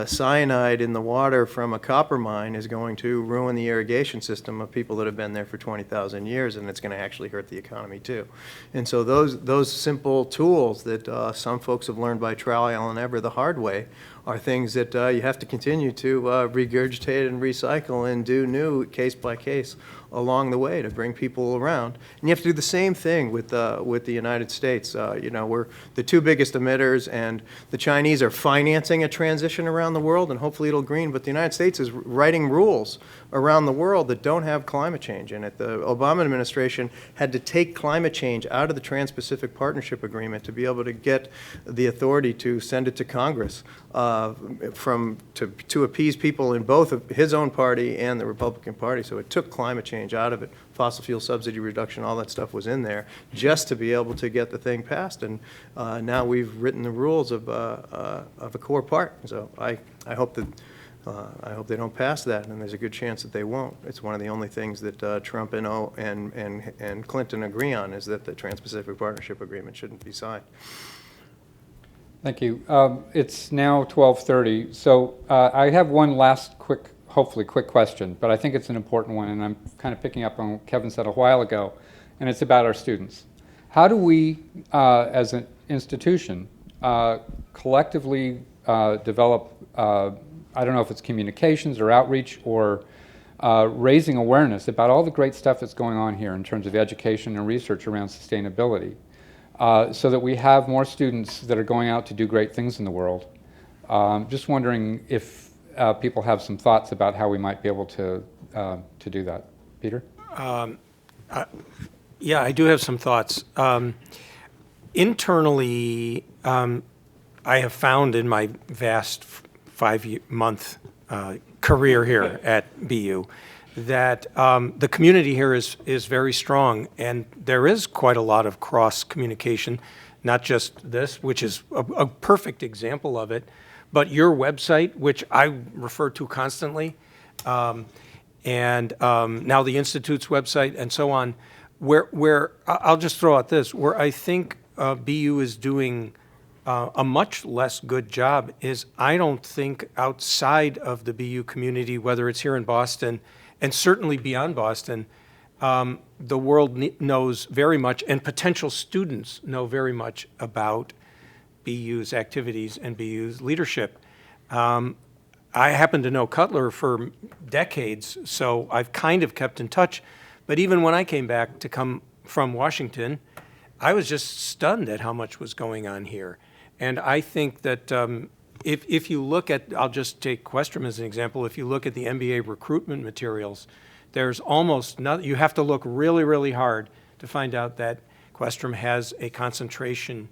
D: cyanide in the water from a copper mine is going to ruin the irrigation system of people that have been there for 20,000 years, and it's going to actually hurt the economy too. And so those simple tools that some folks have learned by trial and error the hard way are things that you have to continue to regurgitate and recycle and do new case by case along the way to bring people around. And you have to do the same thing with the United States. We're the two biggest emitters, and the Chinese are financing a transition around the world, and hopefully it'll green, but the United States is writing rules around the world that don't have climate change in it. The Obama administration had to take climate change out of the Trans-Pacific Partnership Agreement to be able to get the authority to send it to Congress to appease people in both his own party and the Republican Party. So it took climate change out of it. Fossil fuel subsidy reduction, all that stuff was in there just to be able to get the thing passed. And now we've written the rules of a core part. So I hope that I hope they don't pass that, and there's a good chance that they won't. It's one of the only things that Trump and Clinton agree on is that the Trans-Pacific Partnership Agreement shouldn't be signed.
A: Thank you. It's now 12:30, so I have one last hopefully quick question, but I think it's an important one, and I'm kind of picking up on what Kevin said a while ago, and it's about our students. How do we, as an institution, collectively develop, I don't know if it's communications or outreach or raising awareness about all the great stuff that's going on here in terms of education and research around sustainability, so that we have more students that are going out to do great things in the world. Just wondering if people have some thoughts about how we might be able to do that. Peter?
C: Yeah, I do have some thoughts. Internally, I have found in my vast 5-month career here at BU that the community here is very strong, and there is quite a lot of cross communication, not just this, which is a perfect example of it, but your website, which I refer to constantly, and now the Institute's website and so on, where I'll just throw out this, where I think BU is doing a much less good job is I don't think outside of the BU community, whether it's here in Boston and certainly beyond Boston, the world knows very much, and potential students know very much about BU's activities and BU's leadership. I happen to know Cutler for decades, so I've kind of kept in touch. But even when I came back to come from Washington, I was just stunned at how much was going on here. And I think that if you look at, I'll just take Questrom as an example, if you look at the MBA recruitment materials, there's almost nothing, you have to look really, really hard to find out that Questrom has a concentration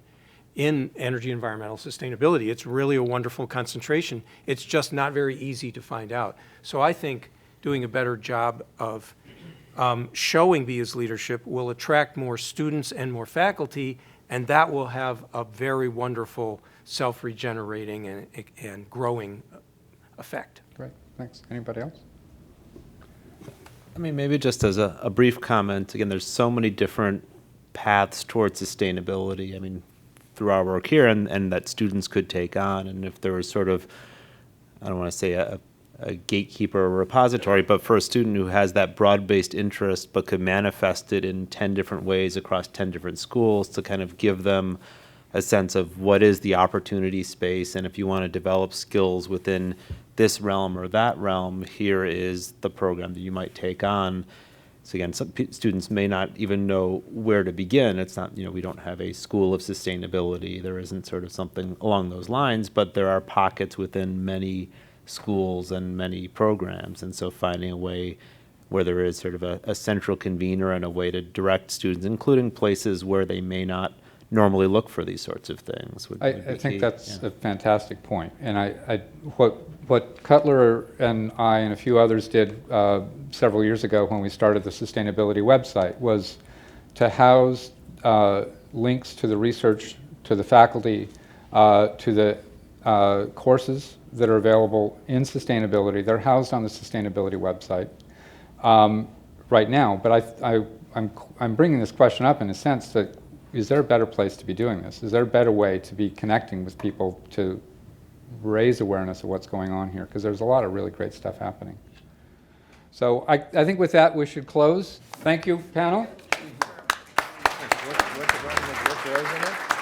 C: in energy environmental sustainability. It's really a wonderful concentration. It's just not very easy to find out. So I think doing a better job of showing BU's leadership will attract more students and more faculty, and that will have a very wonderful self-regenerating and growing effect.
A: Great, thanks. Anybody else?
E: I mean, maybe just as a brief comment, again, there's so many different paths towards sustainability, I mean, through our work here, and that students could take on. And if there was sort of, I don't want to say a gatekeeper or repository, but for a student who has that broad-based interest but could manifest it in 10 different ways across 10 different schools to kind of give them a sense of what is the opportunity space, and if you want to develop skills within this realm or that realm, here is the program that you might take on. So again, some students may not even know where to begin. It's not, we don't have a school of sustainability. There isn't sort of something along those lines, but there are pockets within many schools and many programs. And so finding a way where there is sort of a central convener and a way to direct students, including places where they may not normally look for these sorts of things.
A: I think that's a fantastic point. And what Cutler and I and a few others did several years ago when we started the sustainability website was to house links to the research, to the faculty, to the courses that are available in sustainability. They're housed on the sustainability website right now. But I'm bringing this question up in a sense that, is there a better place to be doing this? Is there a better way to be connecting with people to raise awareness of what's going on here? Because there's a lot of really great stuff happening. So I think with that we should close. Thank you, panel.
D: What's the button? What's the